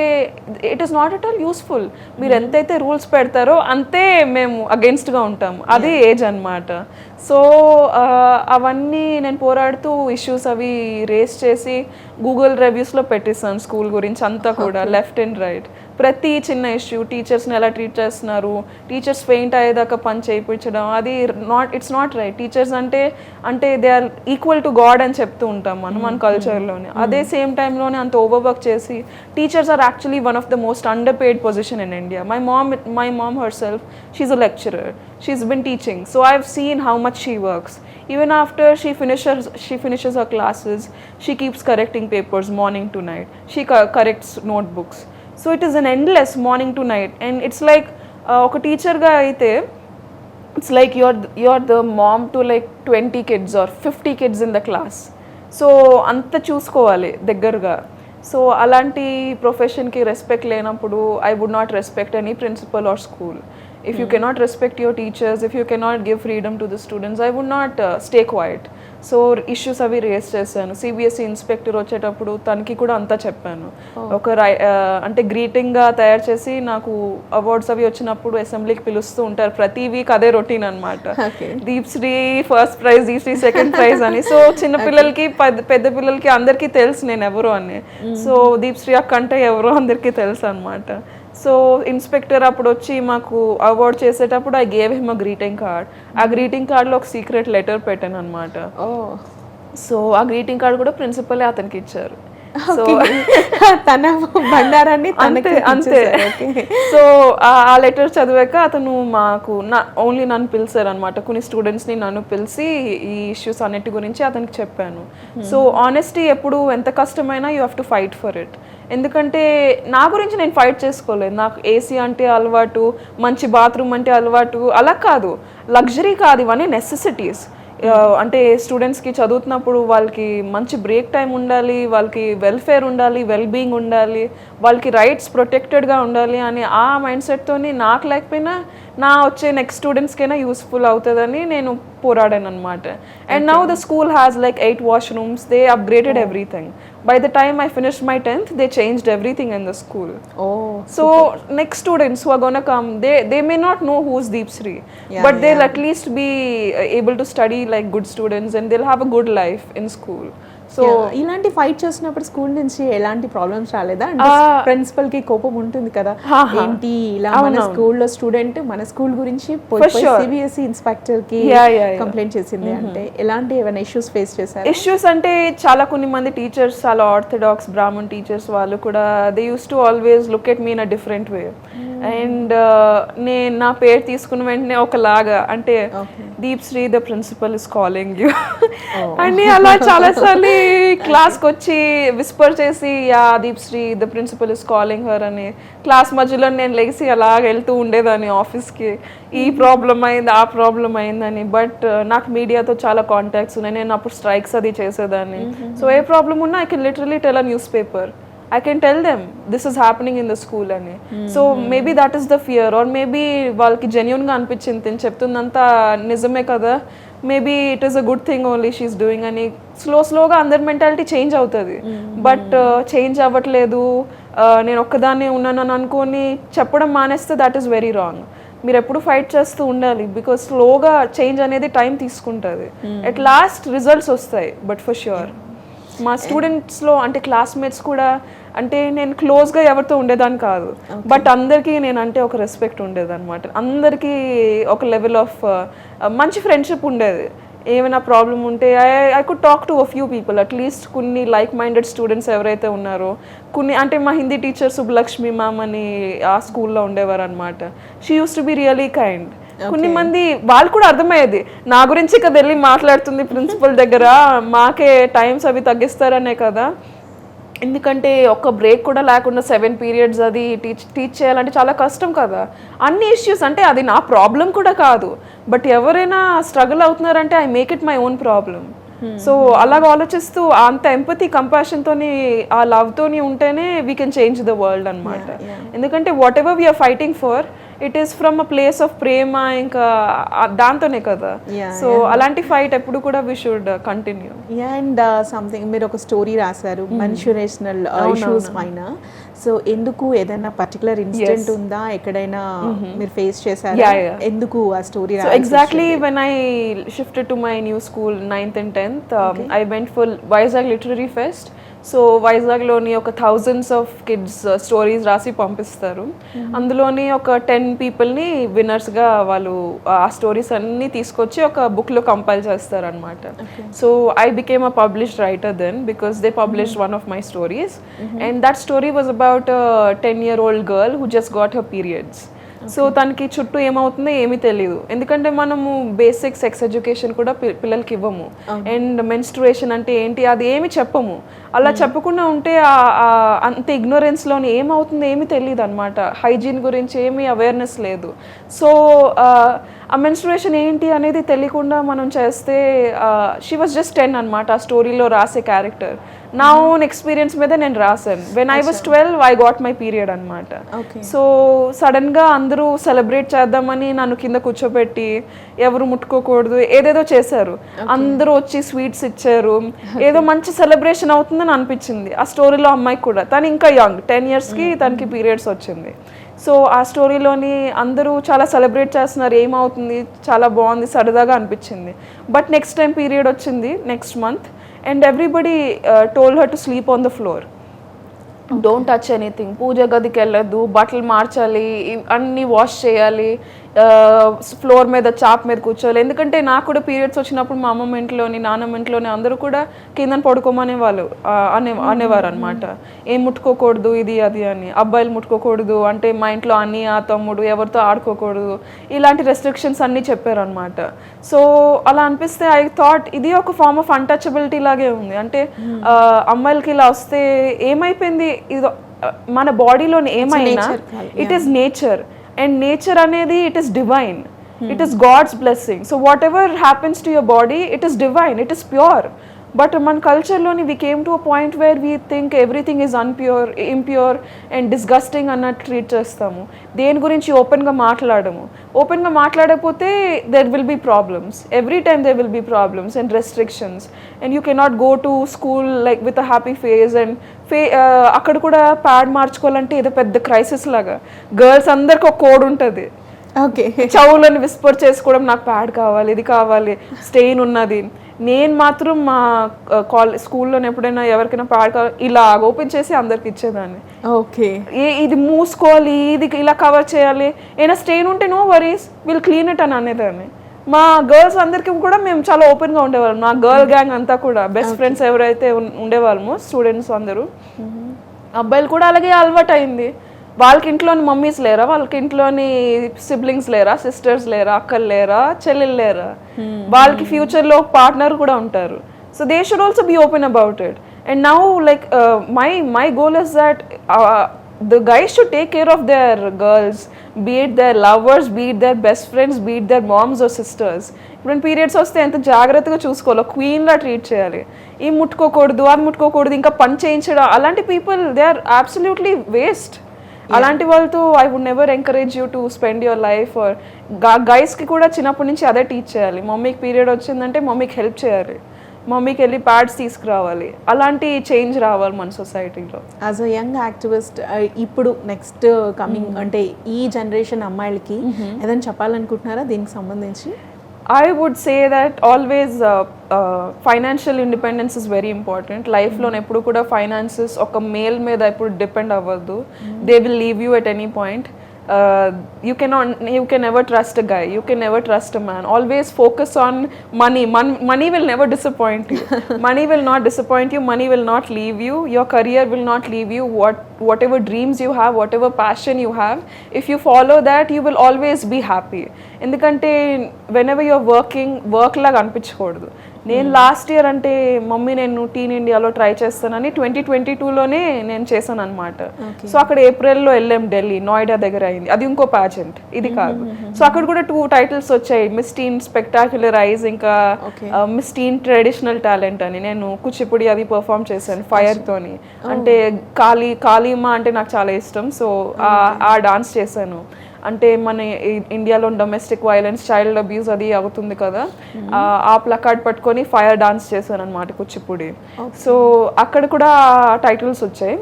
it is not at all useful. మీరు ఎంతైతే రూల్స్ పెడతారో అంతే మేము అగెన్స్ట్గా ఉంటాము. అదే ఏజ్ అనమాట. సో అవన్నీ నేను పోరాడుతూ ఇష్యూస్ అవి రేస్ చేసి గూగుల్ రివ్యూస్లో పెట్టేస్తాను స్కూల్ గురించి అంతా కూడా, లెఫ్ట్ అండ్ రైట్. ప్రతి చిన్న ఇష్యూ, టీచర్స్ని ఎలా ట్రీట్ చేస్తున్నారు, టీచర్స్ ఫెయింట్ అయ్యేదాకా పని చేయించడం, అది ఇట్స్ నాట్ రైట్. టీచర్స్ అంటే they are equal to God అని చెప్తూ ఉంటాం మనం మన కల్చర్లోనే. అదే సేమ్ టైంలోనే అంత ఓవర్వర్క్ చేసి teachers are actually one of the most underpaid position in India. My mom herself, she's a lecturer, she's been teaching, so I've seen how much she works. Even after she finishes her classes, she keeps correcting papers morning to night. She corrects notebooks. So it is an endless morning to night, and it's like oka teacher ga aithe it's like you're the mom to like 20 kids or 50 kids in the class. So anta chusukovali దగ్గరగా. So అలాంటి ప్రొఫెషన్కి respect లేనప్పుడు I would not respect any principal or school. If you cannot respect your teachers, if you cannot give freedom to the students, I would not stay quiet. So issues అవి race చేశాను. CBSE inspector వచ్చేటప్పుడు తనకి కూడా అంతా చెప్పాను. ఒక అంటే గ్రీటింగ్గా తయారు చేసి నాకు అవార్డ్స్ అవి వచ్చినప్పుడు అసెంబ్లీకి పిలుస్తూ ఉంటారు. ప్రతి వీక్ అదే రొటీన్ అనమాట. దీప్శ్రీ ఫస్ట్ ప్రైజ్, దీప్శ్రీ సెకండ్ ప్రైజ్ అని. సో చిన్న పిల్లలకి పెద్ద పిల్లలకి అందరికీ తెలుసు నేను ఎవరు అని. సో దీప్శ్రీ అక్క అంటే ఎవరో అందరికీ తెలుసు అనమాట. సో ఇన్స్పెక్టర్ అప్పుడు వచ్చి మాకు అవార్డ్ చేసేటప్పుడు I gave him a greeting card. ఆ గ్రీటింగ్ కార్డ్లో ఒక సీక్రెట్ లెటర్ పెట్టాను అనమాట. సో ఆ గ్రీటింగ్ కార్డ్ కూడా ప్రిన్సిపలే అతనికి ఇచ్చారు. సో తన బండారాన్ని అంతే. సో ఆ లెటర్ చదివాక అతను మాకు ఓన్లీ నన్ను పిలిచారు అనమాట. కొన్ని స్టూడెంట్స్ని నన్ను పిలిచి ఈ ఇష్యూస్ అన్నిటి గురించి అతనికి చెప్పాను. సో ఆనెస్టీ ఎప్పుడు ఎంత కష్టమైనా you have to fight for it. ఎందుకంటే నా గురించి నేను ఫైట్ చేసుకోలేదు. నాకు ఏసీ అంటే అలవాటు, మంచి బాత్రూమ్ అంటే అలవాటు, అలా కాదు. లగ్జరీ కాదు, ఇవన్నీ నెసెసిటీస్. అంటే స్టూడెంట్స్కి చదువుతున్నప్పుడు వాళ్ళకి మంచి బ్రేక్ టైం ఉండాలి, వాళ్ళకి వెల్ఫేర్ ఉండాలి, వెల్ బీయింగ్ ఉండాలి, వాళ్ళకి రైట్స్ ప్రొటెక్టెడ్గా ఉండాలి అని ఆ మైండ్ సెట్తోని నాకు లేకపోయినా నా వచ్చే నెక్స్ట్ స్టూడెంట్స్కైనా యూస్ఫుల్ అవుతుందని నేను పోరాడాను అనమాట. And now the school has like 8 washrooms. They upgraded everything. By the time I finished my 10th, they changed everything in the school. So next students who are gonna come, they may not know who's Deepshree, but they'll at least be able to study like good students and they'll have a good life in school. So ఇలాంటి fight చేసినప్పుడు school నుంచి ఎలాంటి problems రాలేదా? అంటే principal కి కోపం ఉంటుంది కదా, ఏంటి ఇలా మన స్కూల్లో స్టూడెంట్ మన స్కూల్ గురించి సిబిఎస్ఈ ఇన్స్పెక్టర్ కి కంప్లైంట్ చేసింది అంటే ఎలాంటి ఏమైనా ఇష్యూస్ ఫేస్ చేశారు? ఇష్యూస్ అంటే చాలా కొన్ని మంది టీచర్స్, చాలా ఆర్థడాక్స్ బ్రాహ్మణ్ టీచర్స్ వాళ్ళు కూడా they use to always look at me in a different way. And నేను నా పేరు తీసుకున్న వెంటనే ఒకలాగా అంటే Deepshri the principal is calling you అని అలా చాలాసార్లు క్లాస్కి వచ్చి విస్పర్ చేసి yeah Deepshri the principal is calling her అని క్లాస్ మధ్యలో నేను లెగిసి అలా వెళ్తూ ఉండేదాన్ని ఆఫీస్కి ఈ ప్రాబ్లం అయింది ఆ ప్రాబ్లం అయిందని. బట్ నాకు మీడియాతో చాలా కాంటాక్ట్స్ ఉన్నాయి, నేను అప్పుడు స్ట్రైక్స్ అది చేసేదాన్ని. సో ఏ ప్రాబ్లం ఉన్నా I can literally tell a news paper, I can tell them this is happening in the school అని. So maybe that is the fear, or maybe వాళ్ళకి జెన్యున్గా అనిపించింది నేను చెప్తుందంతా నిజమే కదా, maybe it is a good thing only she's doing అని స్లోగా అందరి మెంటాలిటీ చేంజ్ అవుతుంది. బట్ చేంజ్ అవ్వట్లేదు, నేను ఒక్కదాన్నే ఉన్నానని అనుకొని చెప్పడం మానేస్తే దట్ ఈస్ వెరీ రాంగ్. మీరు ఎప్పుడు ఫైట్ చేస్తూ ఉండాలి, బికాస్ స్లోగా చేంజ్ అనేది టైం తీసుకుంటుంది. అట్ లాస్ట్ రిజల్ట్స్ వస్తాయి. బట్ ఫర్ ష్యూర్ మా స్టూడెంట్స్లో అంటే క్లాస్మేట్స్ కూడా అంటే నేను క్లోజ్గా ఎవరితో ఉండేదాన్ని కాదు, బట్ అందరికీ నేను అంటే ఒక రెస్పెక్ట్ ఉండేది అనమాట. అందరికీ ఒక లెవెల్ ఆఫ్ మంచి ఫ్రెండ్షిప్ ఉండేది. ఏమైనా ప్రాబ్లం ఉంటే I could talk to a few people, at least కొన్ని లైక్ మైండెడ్ స్టూడెంట్స్ ఎవరైతే ఉన్నారో. కొన్ని అంటే మా హిందీ టీచర్ సుబ్బలక్ష్మి మ్యామ్ అని ఆ స్కూల్లో ఉండేవారు అనమాట. She use to be really kind. కొన్ని మంది వాళ్ళు కూడా అర్థమయ్యేది నా గురించి కదా వెళ్ళి మాట్లాడుతుంది ప్రిన్సిపల్ దగ్గర, మాకే టైమ్స్ అవి తగ్గిస్తారనే కదా. ఎందుకంటే ఒక్క బ్రేక్ కూడా లేకుండా 7 periods అది టీచ్ చేయాలంటే చాలా కష్టం కదా. అన్ని ఇష్యూస్ అంటే అది నా ప్రాబ్లం కూడా కాదు, బట్ ఎవరైనా స్ట్రగుల్ అవుతున్నారంటే I make it my own problem. So అలాగ ఆలోచిస్తూ అంత ఎంపతి కంపాషన్తోని ఆ లవ్తోని ఉంటేనే we can change the world అనమాట. ఎందుకంటే whatever we're fighting for it is from a place of ప్రేమ, ఇంకా దాంతోనే కదా. సో అలాంటి ఫైట్ ఎప్పుడు కూడా we should continue. And something మీరు ఒక స్టోరీ రాశారు మెన్స్ట్రుయేషనల్ ఇష్యూస్ పైన. సో ఎందుకు ఏదైనా పర్టికులర్ ఇన్సిడెంట్ ఉందా, ఎక్కడైనా మీరు ఫేస్ చేశారా, ఎందుకు ఆ story? Exactly when I shifted to my new school 9th and 10th, I went for Vizag Literary Fest. So వైజాగ్లోని ఒక thousands of kids స్టోరీస్ రాసి పంపిస్తారు. అందులోని ఒక 10 peopleని విన్నర్స్గా వాళ్ళు ఆ స్టోరీస్ అన్నీ తీసుకొచ్చి ఒక బుక్లో కంపైల్ చేస్తారనమాట. So I became a published writer then because they published one of my stories and that story was about 10-year-old girl who just got her periods. సో తనకి చుట్టూ ఏమవుతుందో ఏమీ తెలియదు, ఎందుకంటే మనము బేసిక్ సెక్స్ ఎడ్యుకేషన్ కూడా పిల్లలకి ఇవ్వము. అండ్ మెన్స్ట్రుయేషన్ అంటే ఏంటి అది ఏమి చెప్పము. అలా చెప్పకుండా ఉంటే అంత ఇగ్నోరెన్స్లోని ఏమవుతుందో ఏమీ తెలియదు అనమాట. హైజీన్ గురించి ఏమీ అవేర్నెస్ లేదు. సో ఆ మెన్స్ట్రుయేషన్ ఏంటి అనేది తెలియకుండా మనం చేస్తే షీ వాజ్ జస్ట్ 10 అనమాట ఆ స్టోరీలో రాసే క్యారెక్టర్. నా ఓన్ ఎక్స్పీరియన్స్ మీద నేను రాశాను. When I was 12 I got my period అనమాట. సో సడన్గా అందరూ సెలబ్రేట్ చేద్దామని నన్ను కింద కూర్చోబెట్టి ఎవరు ముట్టుకోకూడదు ఏదేదో చేశారు. అందరూ వచ్చి స్వీట్స్ ఇచ్చారు, ఏదో మంచి సెలబ్రేషన్ అవుతుందని అనిపించింది ఆ స్టోరీలో. అమ్మాయికి కూడా తను ఇంకా యంగ్ 10 yearsకి తనకి పీరియడ్స్ వచ్చింది. సో ఆ స్టోరీలోని అందరూ చాలా సెలబ్రేట్ చేస్తున్నారు, ఏమవుతుంది చాలా బాగుంది సరదాగా అనిపించింది. బట్ నెక్స్ట్ టైం పీరియడ్ వచ్చింది next month and everybody told her to sleep on the floor. Don't touch anything, puja గదికి వెళ్ళొద్దు, బట్టలు మార్చాలి, అన్నీ వాష్ చేయాలి, ఫ్లోర్ మీద చాప్ మీద కూర్చోవాలి. ఎందుకంటే నాకు కూడా పీరియడ్స్ వచ్చినప్పుడు మా అమ్మమ్మ ఇంట్లోని నాన్నమ్మ ఇంట్లోని అందరూ కూడా కిందని పడుకోమనే వాళ్ళు అనేవారు అనమాట. ఏం ముట్టుకోకూడదు ఇది అది అని, అబ్బాయిలు ముట్టుకోకూడదు అంటే మా ఇంట్లో అన్నయ్య తమ్ముడు ఎవరితో ఆడుకోకూడదు, ఇలాంటి రెస్ట్రిక్షన్స్ అన్నీ చెప్పారు అనమాట. సో అలా అనిపిస్తే ఐ థాట్ ఇది ఒక ఫార్మ్ ఆఫ్ అన్టచబిలిటీ లాగే ఉంది. అంటే అమ్మాయిలకి ఇలా వస్తే ఏమైపోయింది, ఇది మన బాడీలోని ఏమైనా it is nature, and nature అనేది it is divine, it is God's blessing. So whatever happens to your body it is divine, it is pure. But మన కల్చర్లోని we came to a point where we think everything is unpure, impure and disgusting అన్నట్టు treat చేస్తాము. దేని గురించి ఓపెన్గా మాట్లాడము. ఓపెన్గా మాట్లాడకపోతే there will be problems, every time there will be problems and restrictions. And you cannot go to school like with a happy face and అక్కడ కూడా ప్యాడ్ మార్చుకోవాలంటే ఏదో పెద్ద క్రైసిస్ లాగా. గర్ల్స్ అందరికి ఒక కోడ్ ఉంటుంది. ఓకే, చౌలని విస్పర్ చేసుకోవడం, నాకు ప్యాడ్ కావాలి, ఇది కావాలి, స్టెయిన్ ఉన్నది. నేను మాత్రం మా స్కూల్లో ఎప్పుడైనా ఎవరికైనా ప్యాడ్ కావాలి ఇలా ఓపెన్ చేసి అందరికి ఇచ్చేదాన్ని. ఓకే, ఇది మూసుకోవాలి, ఇది ఇలా కవర్ చేయాలి, ఏమైనా స్టెయిన్ ఉంటే no worries will clean it అని అనేదాన్ని. మా గర్ల్స్ అందరికీ కూడా మేము చాలా ఓపెన్గా ఉండేవాళ్ళం. మా గర్ల్ గ్యాంగ్ అంతా కూడా బెస్ట్ ఫ్రెండ్స్ ఎవరైతే ఉండేవాళ్ళమో స్టూడెంట్స్ అందరూ, అబ్బాయిలు కూడా అలాగే అలవాటు అయింది. వాళ్ళకి ఇంట్లోని మమ్మీస్ లేరా, వాళ్ళకి ఇంట్లోని సిబ్లింగ్స్ లేరా, సిస్టర్స్ లేరా, అక్కలు లేరా, చెల్లెలు లేరా, వాళ్ళకి ఫ్యూచర్లో పార్ట్నర్ కూడా ఉంటారు. So they should also be open about it. And now like my goal is that the guys should take care of their girls, be it their lovers, be it their best friends, be it their moms or sisters. ఇప్పుడు periods వస్తే ఎంత జాగ్రత్తగా చూసుకోవాలి, క్వీన్లా treat చేయాలి. ఈ ముట్టుకోకూడదు, అది ముట్టుకోకూడదు, ఇంకా పని చేయించడం, అలాంటి people they are absolutely waste. అలాంటి వాళ్ళతో I would never encourage you to spend your life. Or గైస్కి కూడా చిన్నప్పటి నుంచి అదే టీచ్ చేయాలి. మమ్మీకి పీరియడ్ వచ్చిందంటే మమ్మీకి హెల్ప్ చేయాలి, మమ్మీకి వెళ్ళి ప్యాడ్స్ తీసుకురావాలి. అలాంటి చేంజ్ రావాలి మన సొసైటీలో. యాజ్ అ యంగ్ యాక్టివిస్ట్ ఇప్పుడు నెక్స్ట్ కమింగ్ అంటే ఈ జనరేషన్ అమ్మాయిలకి ఏదైనా చెప్పాలనుకుంటున్నారా దీనికి సంబంధించి? I would say that always financial independence is very important. Life lo eppudu kuda finances oka male meeda eppudu depend avvadu. They will leave you at any point. You can never trust a guy, you can never trust a man. Always focus on money. Money will never disappoint you. Money will not disappoint you, money will not leave you, your career will not leave you. Whatever dreams you have, whatever passion you have, if you follow that, you will always be happy. ఎందుకంటే whenever you're working, work లాగా అనిపించకూడదు. నేను last year అంటే mummy నేను టీన్ ఇండియాలో try చేస్తానని 2022లోనే నేను చేశాను అనమాట. సో అక్కడ ఏప్రిల్లో వెళ్ళాం ఢిల్లీ, నోయిడా దగ్గర అయింది. అది ఇంకో ప్యాజెంట్, ఇది కాదు. సో అక్కడ కూడా 2 టైటిల్స్ వచ్చాయి, మిస్ టీన్ స్పెక్టాక్యులర్ ఐజ్, ఇంకా మిస్ టీన్ ట్రెడిషనల్ టాలెంట్ అని. నేను కూచిపూడి అది పర్ఫామ్ చేశాను ఫైర్ తోని. అంటే కాళీమా అంటే నాకు చాలా ఇష్టం, సో ఆ డాన్స్ చేశాను. అంటే మన ఇండియాలో డొమెస్టిక్ వైలెన్స్, చైల్డ్ అబ్యూస్ అది అవుతుంది కదా, ఆ ప్లకార్డ్ పట్టుకొని ఫైర్ డాన్స్ చేశాను అనమాట కూచిపూడి. సో అక్కడ కూడా టైటిల్స్ వచ్చాయి.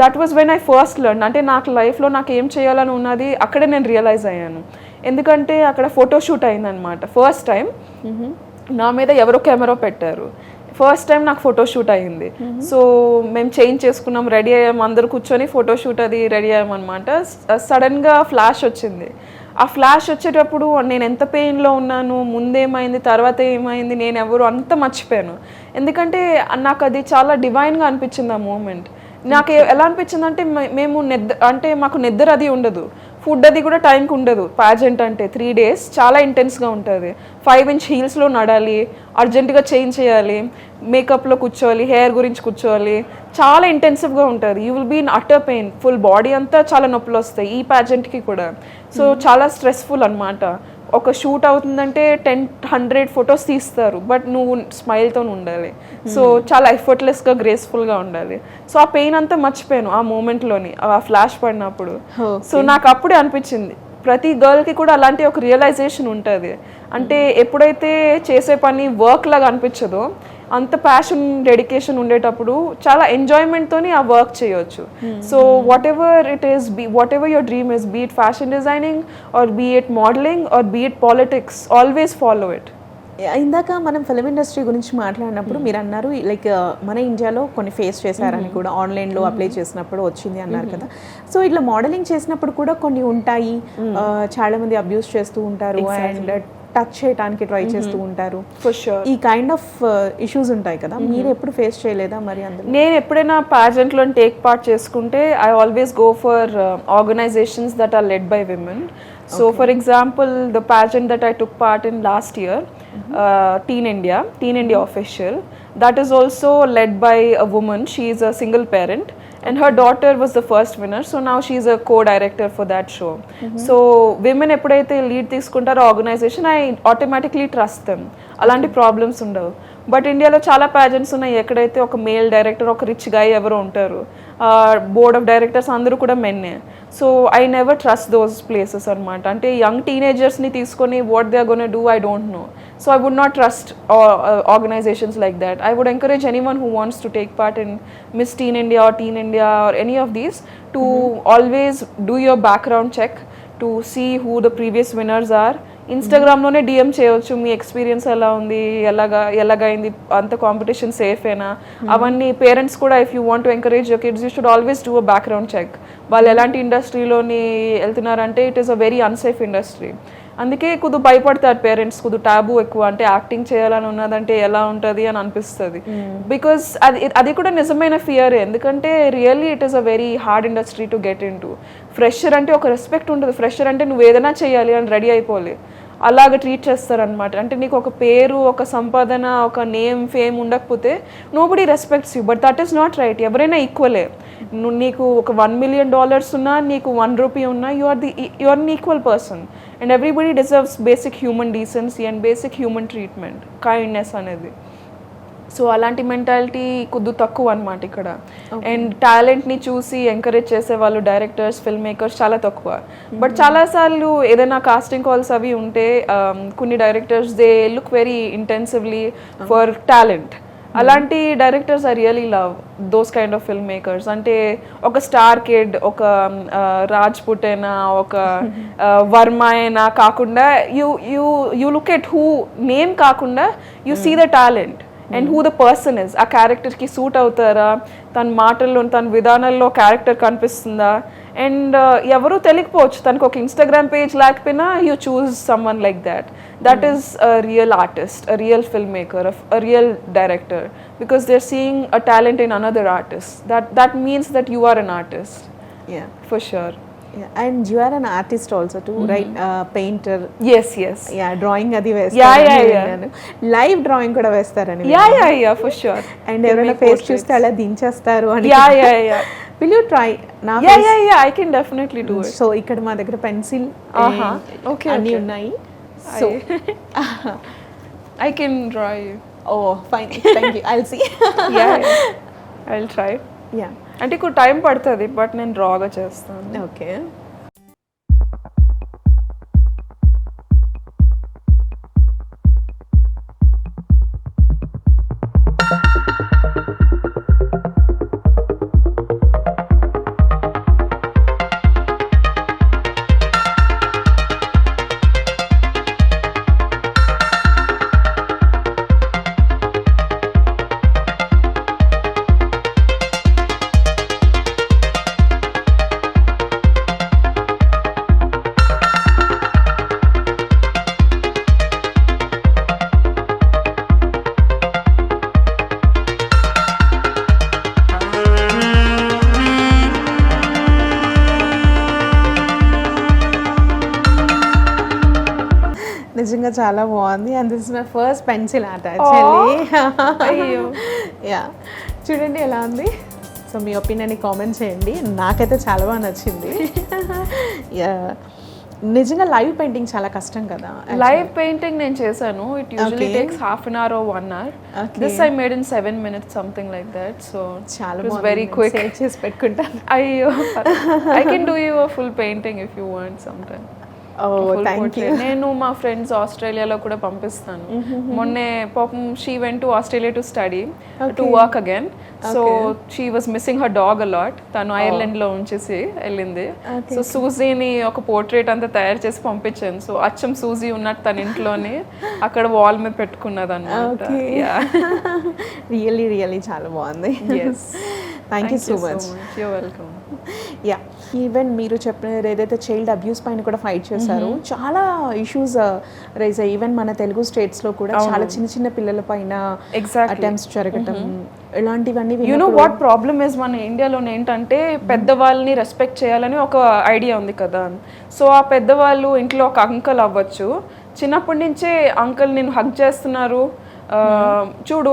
That was when I first learn. అంటే నాకు లైఫ్లో నాకు ఏం చేయాలని ఉన్నది అక్కడే నేను రియలైజ్ అయ్యాను. ఎందుకంటే అక్కడ ఫోటోషూట్ అయిందనమాట ఫస్ట్ టైం. నా మీద ఎవరో కెమెరా పెట్టారు, ఫస్ట్ టైం నాకు ఫోటోషూట్ అయ్యింది. సో మేము చేంజ్ చేసుకున్నాం, రెడీ అయ్యాం, అందరు కూర్చొని ఫోటోషూట్ అది రెడీ అయ్యామన్నమాట. సడన్గా ఫ్లాష్ వచ్చింది. ఆ ఫ్లాష్ వచ్చేటప్పుడు నేను ఎంత పెయిన్లో ఉన్నాను, ముందేమైంది, తర్వాత ఏమైంది, నేను ఎవరు అంతా మర్చిపోయాను. ఎందుకంటే నాకు అది చాలా డివైన్గా అనిపించింది ఆ మూమెంట్. నాకు ఎలా అనిపించింది అంటే మేము మాకు నిద్ర అది ఉండదు, ఫుడ్ అది కూడా టైంకి ఉండదు. ప్యాజెంట్ అంటే 3 days చాలా ఇంటెన్స్గా ఉంటుంది. 5-inch హీల్స్లో నడాలి, అర్జెంటుగా చేంజ్ చేయాలి, మేకప్లో కూర్చోవాలి, హెయిర్ గురించి కూర్చోవాలి, చాలా ఇంటెన్సివ్గా ఉంటుంది. You will be in utter pain, full body అంతా చాలా నొప్పులు వస్తాయి ఈ ప్యాజెంట్కి కూడా. సో చాలా స్ట్రెస్ఫుల్ అనమాట. ఒక షూట్ అవుతుందంటే 10-100 ఫొటోస్ తీస్తారు, బట్ నువ్వు స్మైల్తో ఉండాలి. సో చాలా ఎఫర్ట్లెస్గా గ్రేస్ఫుల్గా ఉండాలి. సో ఆ పెయిన్ అంతా మర్చిపోయాను ఆ మూమెంట్లోని, ఆ ఫ్లాష్ పడినప్పుడు. సో నాకు అప్పుడే అనిపించింది ప్రతి గర్ల్కి కూడా అలాంటి ఒక రియలైజేషన్ ఉంటుంది. అంటే ఎప్పుడైతే చేసే పని వర్క్ లాగా అనిపించదో, అంత ప్యాషన్, డెడికేషన్ ఉండేటప్పుడు చాలా ఎంజాయ్మెంట్తోని ఆ వర్క్ చేయొచ్చు. So whatever it is, whatever your dream is, be it fashion designing or be it modelling or be it politics, always follow it. ఇందాక మనం ఫిలిం ఇండస్ట్రీ గురించి మాట్లాడినప్పుడు మీరు అన్నారు లైక్ మన ఇండియాలో కొన్ని ఫేస్ చేశారని కూడా, ఆన్లైన్లో అప్లై చేసినప్పుడు వచ్చింది అన్నారు కదా. సో ఇట్లా మోడలింగ్ చేసినప్పుడు కూడా కొన్ని ఉంటాయి, చాలా మంది అబ్యూస్ చేస్తూ ఉంటారు అండ్ టచ్ చేయడానికి ట్రై చేస్తూ ఉంటారు. ఈ కైండ్ ఆఫ్ ఇష్యూస్ ఉంటాయి కదా, మీరు ఎప్పుడు ఫేస్ చేయలేదా మరి? అందులో నేను ఎప్పుడైనా ప్యాజెంట్లో టేక్ పార్ట్ చేసుకుంటే I always go for organisations that are led by women. So for example, the pageant that I took part in last year, Teen India Official, that is also led by a woman. She is a single parent and her daughter was the first winner, so now she is a co-director for that show. So women ఎప్పుడైతే lead తీసుకుంటారో organisation, I automatically trust them. అలాంటి problems ఉండవు. But ఇండియాలో చాలా pageants ఉన్నాయి ఎక్కడైతే ఒక male director, ఒక రిచ్ గాయ్ ఎవరో ఉంటారు, బోర్డ్ ఆఫ్ డైరెక్టర్స్ అందరూ కూడా మెన్నే. So I never trust those places అనమాట. అంటే యంగ్ టీనేజర్స్ని తీసుకొని what they are gonna do I don't know. So I would not trust organisations like that. I would encourage anyone who wants to take part in Miss teen India or Teen India or any of these to always do your background check to see who the previous winners are. ఇన్స్టాగ్రామ్లోనే DM చేయవచ్చు, మీ experience ఎలా ఉంది, ఎలాగైంది, అంత competition సేఫేనా, అవన్నీ. Parents కూడా if you want to encourage your kids, you should always do a background check. వాళ్ళు ఎలాంటి ఇండస్ట్రీలోని వెళ్తున్నారంటే it is a very unsafe industry. అందుకే కొద్ది భయపడతారు పేరెంట్స్, కొద్ది టాబు ఎక్కువ, అంటే యాక్టింగ్ చేయాలని ఉన్నదంటే ఎలా ఉంటుంది అని అనిపిస్తుంది. బికాస్ అది కూడా నిజమైన ఫియర్, ఎందుకంటే really it is a very hard industry to get in to. Fresher అంటే ఒక రెస్పెక్ట్ ఉంటుంది, ఫ్రెషర్ అంటే నువ్వు ఏదైనా చేయాలి అని రెడీ అయిపోలే, అలాగ ట్రీట్ చేస్తారనమాట. అంటే నీకు ఒక పేరు, ఒక సంపాదన, ఒక నేమ్, ఫేమ్ ఉండకపోతే nobody respects you, but that is not right. ఎవరైనా ఈక్వలే. నీకు ఒక $1 million ఉన్నా, నీకు ₹1 ఉన్నా, you are an equal person and everybody deserves basic human decency and basic human treatment, kindness అనేది. సో అలాంటి మెంటాలిటీ కొద్ది తక్కువ అనమాట ఇక్కడ. అండ్ టాలెంట్ని చూసి ఎంకరేజ్ చేసే వాళ్ళు డైరెక్టర్స్, ఫిల్మ్ మేకర్స్ చాలా తక్కువ. బట్ చాలాసార్లు ఏదైనా కాస్టింగ్ కాల్స్ అవి ఉంటే కొన్ని directors they look very intensively for talent. అలాంటి directors I really love those kind of film makers. అంటే ఒక స్టార్ కిడ్, ఒక రాజ్పుట్ అయినా, ఒక వర్మ అయినా కాకుండా you look at who, name కాకుండా you see the talent and who the person is. ఆ క్యారెక్టర్కి సూట్ అవుతారా, తన మాటల్లో, తన విధానాల్లో క్యారెక్టర్ కనిపిస్తుందా. అండ్ ఎవరు తెలియకపోవచ్చు, తనకు ఒక ఇన్స్టాగ్రామ్ పేజ్ లేకపోయినా you choose someone like that. That is a real artist, a real filmmaker, a real director, because they are seeing a talent in another artist. That means that you are an artist. Yeah, for sure. Yeah, and you are an artist also too, right? Painter. Yes. Yeah, drawing adi Yeah. vestara. Live drawing kuda vestarani. Yeah, for sure. And everyone face chuste ala dinchestaru ani. Yeah. Will you try? Yeah, I can definitely do it. So ikkada ma daggara pencil okay, anni unnayi. So I can draw you. Oh, fine. Thank you. I'll see. Yeah. I'll try. Yeah. అంటే ఇప్పుడు time పడుతుంది, but నేను డ్రాగా చేస్తాను. Okay. నిజంగా చాలా బాగుంది. And this is my first pencil art actually. Yeah, చూడండి ఎలా ఉంది. సో మీ ఒపీనియన్ కామెంట్ చేయండి. నాకైతే చాలా బాగా నచ్చింది. యా, నిజంగా లైవ్ పెయింటింగ్ చాలా కష్టం కదా. లైవ్ పెయింటింగ్ నేను చేశాను. It usually takes ½ an hour or 1 hour. This I made in 7 minutes, something like that. So చాలా it was very quick. Save చేసి పెట్టుకుంటాను. అయ్యో, I can do you a full painting if you want sometime. Thank you. నేను మా friends ఆస్ట్రేలియాలో కూడా పంపిస్తాను. మొన్నే పాపం she went to Australia to study, to work again. So she was missing her dog a lot. తను ఐర్లాండ్ లో ఉంచేసి వెళ్ళింది. సో సూజీని ఒక పోర్ట్రేట్ అంతా తయారు చేసి పంపించాను. సో అచ్చం సూజీ ఉన్నట్టు తన ఇంట్లోనే అక్కడ వాల్ మీద పెట్టుకున్నది అన్నమాట. రియల్లీ చాలా బాగుంది. Thank you so much. You're welcome. Yeah, even మీరు చెప్పిన ఏదైతే చైల్డ్ అబ్యూస్ పైన కూడా ఫైట్ చేశారు, చాలా ఇష్యూస్ రైజ్ అయ్యి ఈవెన్ మన తెలుగు స్టేట్స్లో కూడా చాలా చిన్న పిల్లల పైన అటెంప్ట్స్ జరగటం ఇలాంటివన్నీ. You know what problem is, మన ఇండియాలో ఏంటంటే పెద్దవాళ్ళని రెస్పెక్ట్ చేయాలని ఒక ఐడియా ఉంది కదా. సో ఆ పెద్దవాళ్ళు ఇంట్లో ఒక అంకల్ అవ్వచ్చు, చిన్నప్పటి నుంచే అంకల్ నేను హగ్ చేస్తున్నారు, చూడు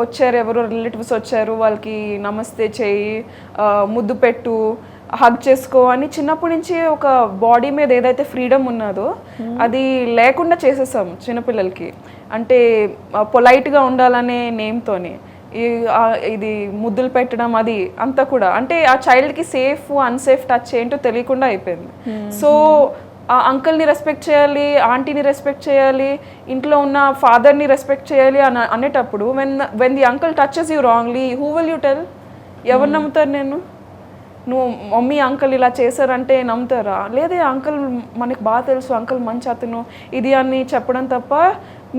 వచ్చారు ఎవరు రిలేటివ్స్ వచ్చారు వాళ్ళకి నమస్తే చేయి, ముద్దు పెట్టు, హగ్ చేసుకో అని చిన్నప్పటి నుంచి ఒక బాడీ మీద ఏదైతే ఫ్రీడమ్ ఉన్నదో అది లేకుండా చేసేసాం చిన్నపిల్లలకి. అంటే పొలైట్గా ఉండాలనే నేమ్తోని ఇది ముద్దులు పెట్టడం అది అంతా కూడా, అంటే ఆ చైల్డ్కి సేఫ్ అన్సేఫ్ టచ్ ఏంటో తెలియకుండా అయిపోయింది. సో ఆ అంకుల్ని రెస్పెక్ట్ చేయాలి, ఆంటీని రెస్పెక్ట్ చేయాలి, ఇంట్లో ఉన్న ఫాదర్ని రెస్పెక్ట్ చేయాలి అని అనేటప్పుడు when the uncle touches you wrongly, who will you tell? ఎవరు నమ్ముతారు? నేను నువ్వు మమ్మీ అంకుల్ ఇలా చేశారంటే నమ్ముతారా? లేదే అంకుల్ మనకు బాగా తెలుసు, అంకుల్ మంచి అతను ఇది అని చెప్పడం తప్ప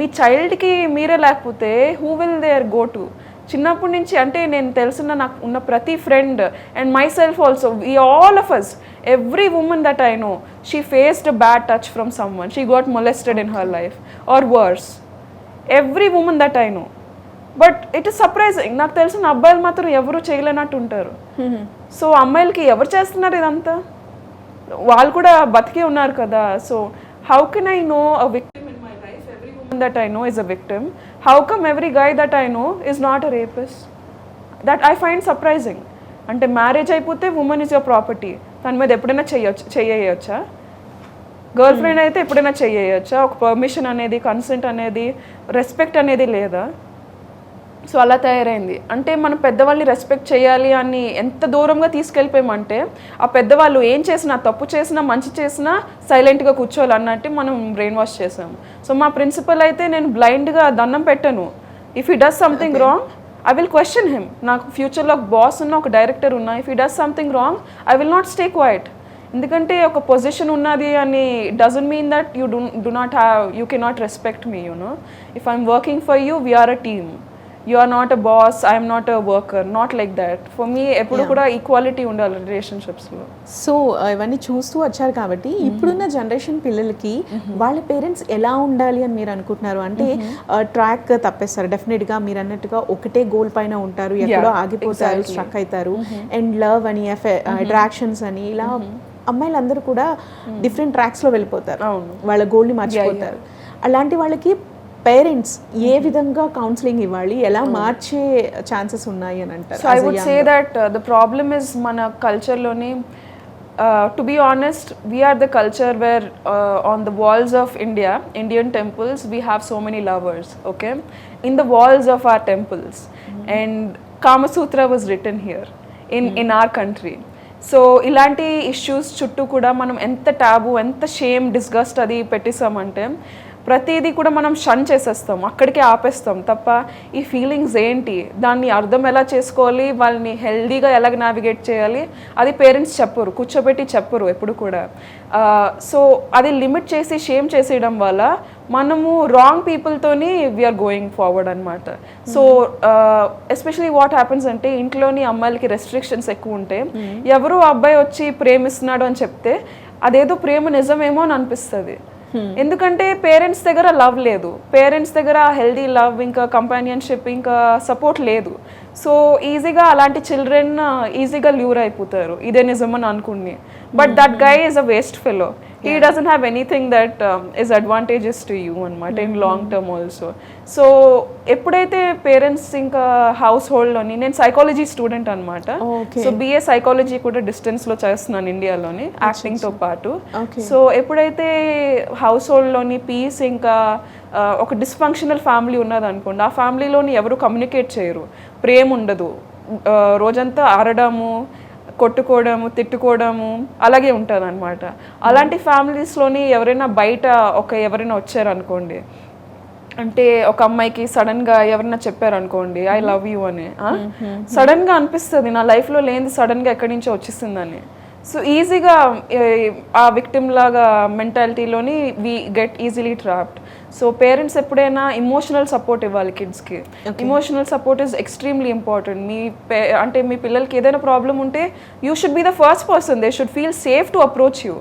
మీ చైల్డ్కి మీరే లేకపోతే who will there go to? చిన్నప్పటి నుంచి అంటే నేను తెలిసిన నాకు ఉన్న ప్రతి friend and myself also we all of us every women that I know she faced a bad touch from someone she got molested in her life or worse every women that I know but it is surprising నాకు తెలిసిన అబ్బాయిలు మాత్రం ఎవరు చేయలేనట్టు ఉంటారు so అమ్మాయిలకి ఎవరు చేస్తున్నారు ఇదంతా వాళ్ళు కూడా బతికే ఉన్నారు కదా so how can I know a victim in my life every women that I no is a victim how come every guy that I no is not a rapist that I find surprising అంటే marriage అయిపోతే women is your property దాని మీద ఎప్పుడైనా చెయ్యొచ్చా girl friend అయితే ఎప్పుడైనా చెయ్యొచ్చా ఒక పర్మిషన్ అనేది కన్సెంట్ అనేది రెస్పెక్ట్ అనేది లేదా సో అలా తయారైంది అంటే మనం పెద్దవాళ్ళని రెస్పెక్ట్ చేయాలి అని ఎంత దూరంగా తీసుకెళ్ళిపోయామంటే ఆ పెద్దవాళ్ళు ఏం చేసినా తప్పు చేసినా మంచి చేసినా సైలెంట్గా కూర్చోవాలి అన్నట్టు మనం బ్రెయిన్ వాష్ చేసాం సో మా ప్రిన్సిపల్ అయితే నేను బ్లైండ్గా దండం పెట్టను if he does something wrong I will question him నాకు ఫ్యూచర్లో ఒక బాస్ ఉన్న ఒక డైరెక్టర్ ఉన్నా if he does something wrong I will not stay quiet ఎందుకంటే ఒక పొజిషన్ ఉన్నది అని doesn't mean that you do not have you cannot respect me you know if I'm working for you we're a team you are not a boss I'm not a worker not like that for me ఎప్పుడు కూడా equality ఉండాలి రిలేషన్షిప్స్లో so ఇవన్నీ చూస్తూ వచ్చారు కాబట్టి ఇప్పుడున్న generation పిల్లలకి వాళ్ళ పేరెంట్స్ ఎలా ఉండాలి అని మీరు అనుకుంటున్నారు అంటే ట్రాక్ తప్పేస్తారు డెఫినెట్గా మీరు అన్నట్టుగా ఒకటే గోల్ పైన ఉంటారు ఎక్కడో ఆగిపోతారు స్ట్రక్ అవుతారు అండ్ లవ్ అని అట్రాక్షన్స్ అని ఇలా అమ్మాయిలందరూ కూడా డిఫరెంట్ ట్రాక్స్లో వెళ్ళిపోతారు వాళ్ళ గోల్ని మర్చిపోతారు అలాంటి వాళ్ళకి పేరెంట్స్ ఏ విధంగా కౌన్సిలింగ్ ఇవ్వాలి ఎలా మార్చే ఛాన్సెస్ ఉన్నాయి అని అంటారు so I would say that the problem is మన కల్చర్లోని to be honest we're the culture where on the walls of Indian temples we have so many lovers okay in the walls of our temples and Kamasutra was written here in our country so ఇలాంటి issues చుట్టూ కూడా మనం ఎంత టాబు ఎంత shame disgust అది పెట్టేసామంటే ప్రతిదీ కూడా మనం షన్ చేసేస్తాం అక్కడికే ఆపేస్తాం తప్ప ఈ ఫీలింగ్స్ ఏంటి దాన్ని అర్థం ఎలా చేసుకోవాలి వాళ్ళని హెల్దీగా ఎలాగ నావిగేట్ చేయాలి అది పేరెంట్స్ చెప్పరు కూర్చోబెట్టి చెప్పరు ఎప్పుడు కూడా సో అది లిమిట్ చేసి షేమ్ చేసేయడం వల్ల మనము రాంగ్ పీపుల్తోని వీఆర్ గోయింగ్ ఫార్వర్డ్ అనమాట సో ఎస్పెషలీ వాట్ హ్యాపెన్స్ అంటే ఇంట్లోని అమ్మాయిలకి రెస్ట్రిక్షన్స్ ఎక్కువ ఉంటే ఎవరో అబ్బాయి వచ్చి ప్రేమిస్తున్నాడు అని చెప్తే అదేదో ప్రేమ నిజమేమో అని అనిపిస్తుంది ఎందుకంటే పేరెంట్స్ దగ్గర లవ్ లేదు పేరెంట్స్ దగ్గర హెల్దీ లవ్ ఇంకా కంపానియన్షిప్ ఇంకా సపోర్ట్ లేదు సో ఈజీగా అలాంటి చిల్డ్రన్ ఈజీగా ల్యూర్ అయిపోతారు ఇదే నిజమని అనుకుని but that guy is a waste fellow he doesn't have anything that is advantages to you అనమాట in long term also so ఎప్పుడైతే పేరెంట్స్ ఇంకా హౌస్ హోల్డ్లోని నేను సైకాలజీ స్టూడెంట్ అనమాట సో బిఏ సైకాలజీ కూడా డిస్టెన్స్లో చేస్తున్నాను ఇండియాలోని యాక్టింగ్తో పాటు సో ఎప్పుడైతే హౌస్ హోల్డ్లోని పీస్ ఇంకా ఒక డిస్ఫంక్షనల్ ఫ్యామిలీ ఉన్నది అనుకోండి ఆ ఫ్యామిలీలోని ఎవరు కమ్యూనికేట్ చేయరు ప్రేమ ఉండదు రోజంతా ఆడడము కొట్టుకోవడము తిట్టుకోవడము అలాగే ఉంటుంది అనమాట అలాంటి ఫ్యామిలీస్లోని ఎవరైనా బయట ఎవరైనా వచ్చారనుకోండి అంటే ఒక అమ్మాయికి సడన్గా ఎవరైనా చెప్పారనుకోండి ఐ లవ్ యూ అని సడన్గా అనిపిస్తుంది నా లైఫ్లో లేనిది సడన్గా ఎక్కడి నుంచో వచ్చేసిందని సో ఈజీగా ఆ విక్టిమ్ లాగా మెంటాలిటీలోని we get easily trapped so parents ఎప్పుడైనా ఇమోషనల్ సపోర్ట్ ఇవ్వాలి కిడ్స్కి emotional support is extremely important అంటే మీ పిల్లలకి ఏదైనా ప్రాబ్లం ఉంటే you should be the first person they should feel safe to approach you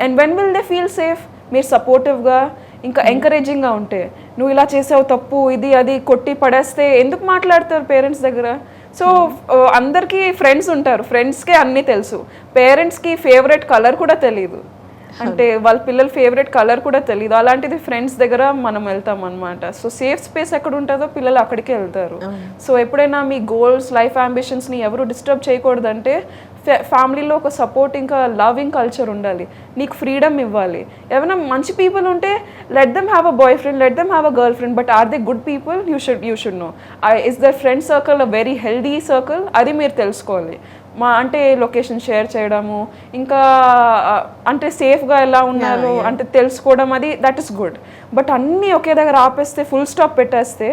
and when will they feel safe మీరు సపోర్టివ్గా ఇంకా ఎంకరేజింగ్గా ఉంటే నువ్వు ఇలా చేసావు తప్పు ఇది అది కొట్టి పడేస్తే ఎందుకు మాట్లాడతారు పేరెంట్స్ దగ్గర సో అందరికీ ఫ్రెండ్స్ ఉంటారు ఫ్రెండ్స్కే అన్నీ తెలుసు పేరెంట్స్కి ఫేవరెట్ కలర్ కూడా తెలియదు అంటే వాళ్ళ పిల్లల ఫేవరెట్ కలర్ కూడా తెలియదు అలాంటిది ఫ్రెండ్స్ దగ్గర మనం వెళ్తాం అనమాట సో సేఫ్ స్పేస్ ఎక్కడ ఉంటుందో పిల్లలు అక్కడికే వెళ్తారు సో ఎప్పుడైనా మీ గోల్స్ లైఫ్ అంబిషన్స్ని ఎవరు డిస్టర్బ్ చేయకూడదంటే ఫ్యామిలీలో ఒక సపోర్ట్ ఇంకా లవింగ్ కల్చర్ ఉండాలి నీకు ఫ్రీడమ్ ఇవ్వాలి ఏమైనా మంచి పీపుల్ ఉంటే let them have a boyfriend let them have a girlfriend but are they good people you should know is their friend circle a very healthy circle అది మీరు తెలుసుకోవాలి అంటే లొకేషన్ షేర్ చేయడము, ఇంకా అంటే సేఫ్గా ఎలా ఉన్నారు అంటే తెలుసుకోవడం, అది దట్ ఈస్ గుడ్. బట్ అన్నీ ఒకే దగ్గర ఆపేస్తే, ఫుల్ స్టాప్ పెట్టేస్తే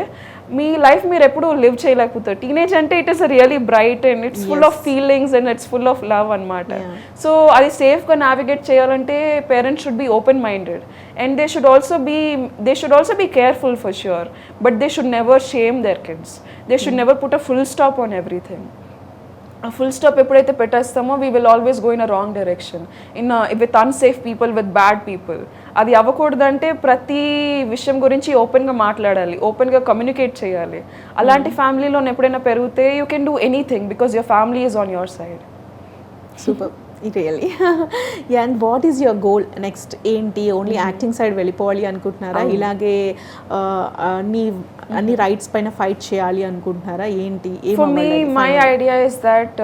మీ లైఫ్ మీరు ఎప్పుడు లివ్ చేయలేకపోతారు. టీనేజ్ అంటే it is really bright and it's full of feelings and it's full of love అనమాట. సో అది సేఫ్గా నావిగేట్ చేయాలంటే parents should be open minded and they should also be careful for sure, but they should never shame their kids. They should never put a full stop on everything. ఆ full stop ఎప్పుడైతే పెట్టేస్తామో we will always go in a wrong direction, with unsafe people, with bad people. అది అవ్వకూడదంటే ప్రతి విషయం గురించి ఓపెన్గా మాట్లాడాలి, ఓపెన్గా కమ్యూనికేట్ చేయాలి. అలాంటి ఫ్యామిలీలో ఎప్పుడైనా పెరిగితే you can do anything because your family is on your side. Super really. And what is your goal next? ఏంటి, ఓన్లీ యాక్టింగ్ సైడ్ వెళ్ళిపోవాలి అనుకుంటున్నారా, ఇలాగే అన్ని రైట్స్ పైన ఫైట్ చేయాలి అనుకుంటున్నారా, ఏంటి? For me my idea is that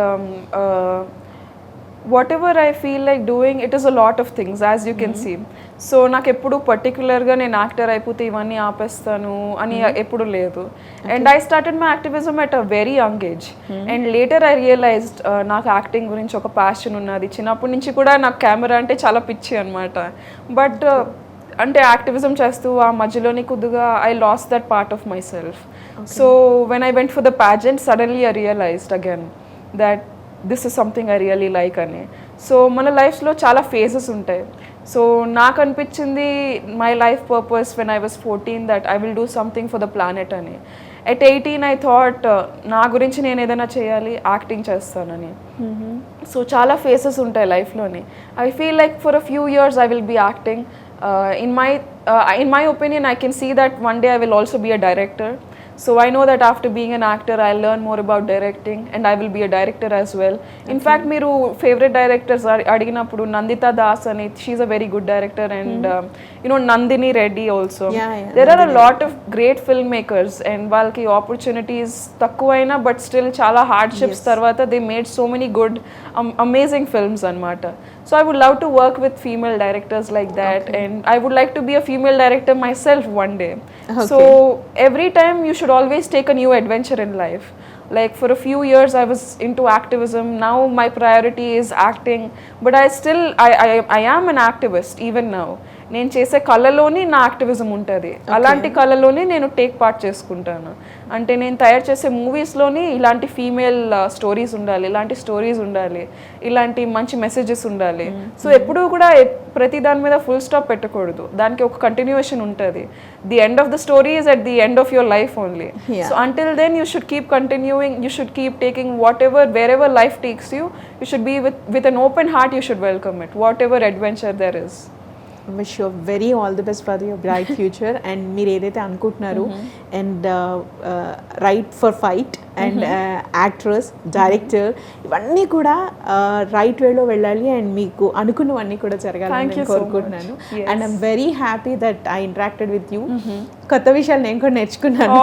whatever I feel like doing, it is a lot of things, as you can see. So నాకు ఎప్పుడు పర్టికులర్గా నేను యాక్టర్ అయిపోతే ఇవన్నీ ఆపేస్తాను అని ఎప్పుడు లేదు. And I started my activism at a very young age. And later I realised నాకు యాక్టింగ్ గురించి ఒక ప్యాషన్ ఉన్నది. చిన్నప్పటి నుంచి కూడా నాకు కెమెరా అంటే చాలా పిచ్చి అనమాట. బట్ అంటే యాక్టివిజం చేస్తూ ఆ మధ్యలోని కొద్దిగా I lost that part of myself. So when I went for the pageant, suddenly I realised again that this is something I really like అని. సో మన లైఫ్లో చాలా ఫేజెస్ ఉంటాయి. సో నాకు అనిపించింది my life purpose when I was 14 that I will do something for the planet అని. At 18 I thought నా గురించి నేను ఏదైనా చేయాలి, యాక్టింగ్ చేస్తానని. సో చాలా ఫేసెస్ ఉంటాయి లైఫ్లోని. I feel like for a few years I will be acting. In my opinion, I can see that one day I will also be a director. So I know that after being an actor, I'll learn more about directing and I will be a director as well. In fact, మీరు favorite directors అడిగినప్పుడు Nandita Das ani, she's a very good director, and Nandini Reddy also. There are a lot of great filmmakers and వాళ్ళకి opportunities తక్కువైనా but still చాలా hardships తర్వాత they made so many good amazing films అన్నమాట. So I would love to work with female directors like that, and I would like to be a female director myself one day. So every time you should always take a new adventure in life. Like for a few years I was into activism. Now my priority is acting, but I am an activist even now. నేను చేసే కళలోని నా activism ఉంటుంది. అలాంటి కళలోని నేను take part చేసుకుంటాను. అంటే నేను తయారు చేసే మూవీస్లోని ఇలాంటి ఫీమేల్ స్టోరీస్ ఉండాలి, ఇలాంటి స్టోరీస్ ఉండాలి, ఇలాంటి మంచి మెసేజెస్ ఉండాలి. సో ఎప్పుడూ కూడా ప్రతి దాని మీద ఫుల్ స్టాప్ పెట్టకూడదు, దానికి ఒక కంటిన్యూయేషన్ ఉంటుంది. The end of the story is at the end of your life only. So until then you should keep continuing, you should keep taking wherever life takes you. You should be with an open heart, you should welcome it, whatever adventure there is. Wish you very all the best for your bright future. And మీరు ఏదైతే అనుకుంటున్నారు, and right for fight and actress, director, ఇవన్నీ కూడా right వేలో వెళ్ళాలి and మీకు అనుకున్నవన్నీ కూడా జరగాలని నేను కోరుకుంటున్నాను. And I'm very happy that I interacted with you. కొత్త విషయాలు నేను కూడా నేర్చుకున్నాను.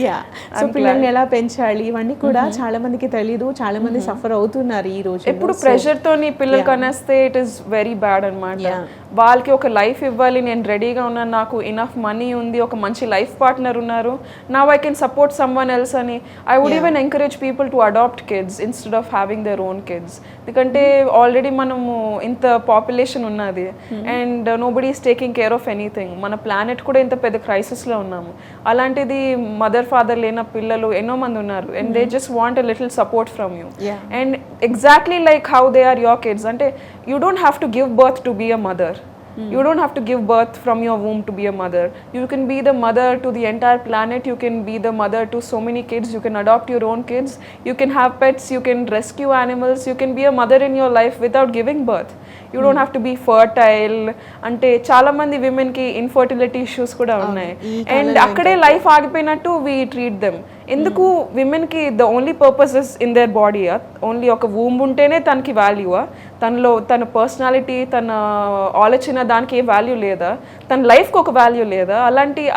యా, సో పిల్లల్ని ఎలా పెంచాలి ఇవన్నీ కూడా చాలా మందికి తెలీదు, చాలా మంది సఫర్ అవుతున్నారు ఈ రోజు. ఎప్పుడు ప్రెషర్ తోని పిల్లలు కనేస్తే ఇట్ ఈస్ వెరీ బ్యాడ్ అన్నమాట. వాళ్ళకి ఒక లైఫ్ ఇవ్వాలి, నేను రెడీగా ఉన్నాను, నాకు ఇనఫ్ మనీ ఉంది, ఒక మంచి లైఫ్ పార్ట్నర్ ఉన్నారు, now I can support someone else అని. I would even encourage people to adopt kids instead of having their own kids. ఎందుకంటే ఆల్రెడీ మనము ఇంత పాపులేషన్ ఉన్నది and nobody is taking care of anything. మన planet కూడా ఇంత పెద్ద క్రైసిస్లో ఉన్నాము. అలాంటిది మదర్ ఫాదర్ లేని పిల్లలు ఎన్నో మంది ఉన్నారు and they just want a little support from you. And exactly like how they are your kids. అంటే you don't have to give birth to be a mother. You don't have to give birth from your womb to be a mother. You can be the mother to the entire planet. You can be the mother to so many kids. You can adopt your own kids. You can have pets. You can rescue animals. You can be a mother in your life without giving birth. You don't have to be fertile. అంటే చాలా మంది women కి infertility issues కూడా ఉన్నాయి and అక్కడే life ఆగిపోయినట్టు వి treat them. ఎందుకు women కి the only purpose is in their body. Only ఒక వూంబ్ ఉంటేనే తనకి వాల్యూవా? తనలో తన పర్సనాలిటీ, తన ఆలోచన, దానికి ఏ వాల్యూ లేదా? తన లైఫ్కి ఒక వాల్యూ లేదా?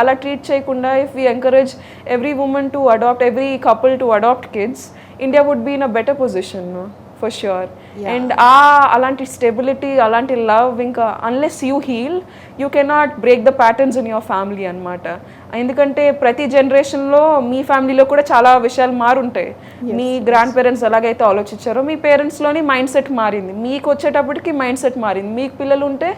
అలా ట్రీట్ చేయకుండా if we encourage every women to adopt, every couple to adopt kids, India would be in a better position for sure. And అలాంటి స్టెబిలిటీ, అలాంటి లవ్, ఇంకా unless you heal you cannot break the patterns in your family అనమాట. ఎందుకంటే ప్రతి జనరేషన్లో మీ ఫ్యామిలీలో కూడా చాలా విషయాలు మారుంటాయి. మీ గ్రాండ్ పేరెంట్స్ ఎలాగైతే ఆలోచించారో మీ పేరెంట్స్లోని మైండ్ సెట్ మారింది, మీకు వచ్చేటప్పటికి మైండ్ సెట్ మారింది. మీకు పిల్లలు ఉంటే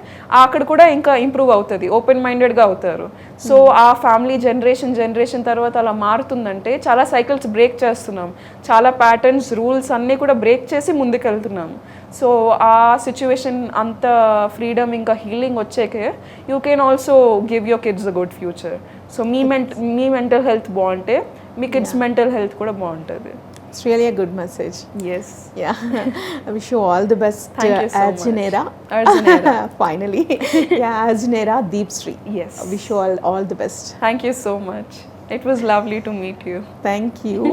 అక్కడ కూడా ఇంకా ఇంప్రూవ్ అవుతుంది, ఓపెన్ మైండెడ్గా అవుతారు. సో ఆ ఫ్యామిలీ జనరేషన్ తర్వాత అలా మారుతుందంటే చాలా సైకిల్స్ బ్రేక్ చేస్తున్నాం, చాలా ప్యాటర్న్స్, రూల్స్ అన్నీ కూడా బ్రేక్ చేసి ముందుకెళ్తున్నాం. సో ఆ సిచ్యువేషన్ అంత ఫ్రీడమ్ ఇంకా హీలింగ్ వచ్చాకే you can also give your kids a good future. So మీ మెంటల్ హెల్త్ బాగుంటే మీ కిడ్స్ మెంటల్ హెల్త్ కూడా బాగుంటుంది. It's really a good message. Yes. Yeah. I wish you all the best. Thank you so Arjunera. much. Arjunera. Finally. Yeah, Arjunera Deepshree. Yes. I wish you all the best. Thank you so much. It was lovely to meet you. Thank you.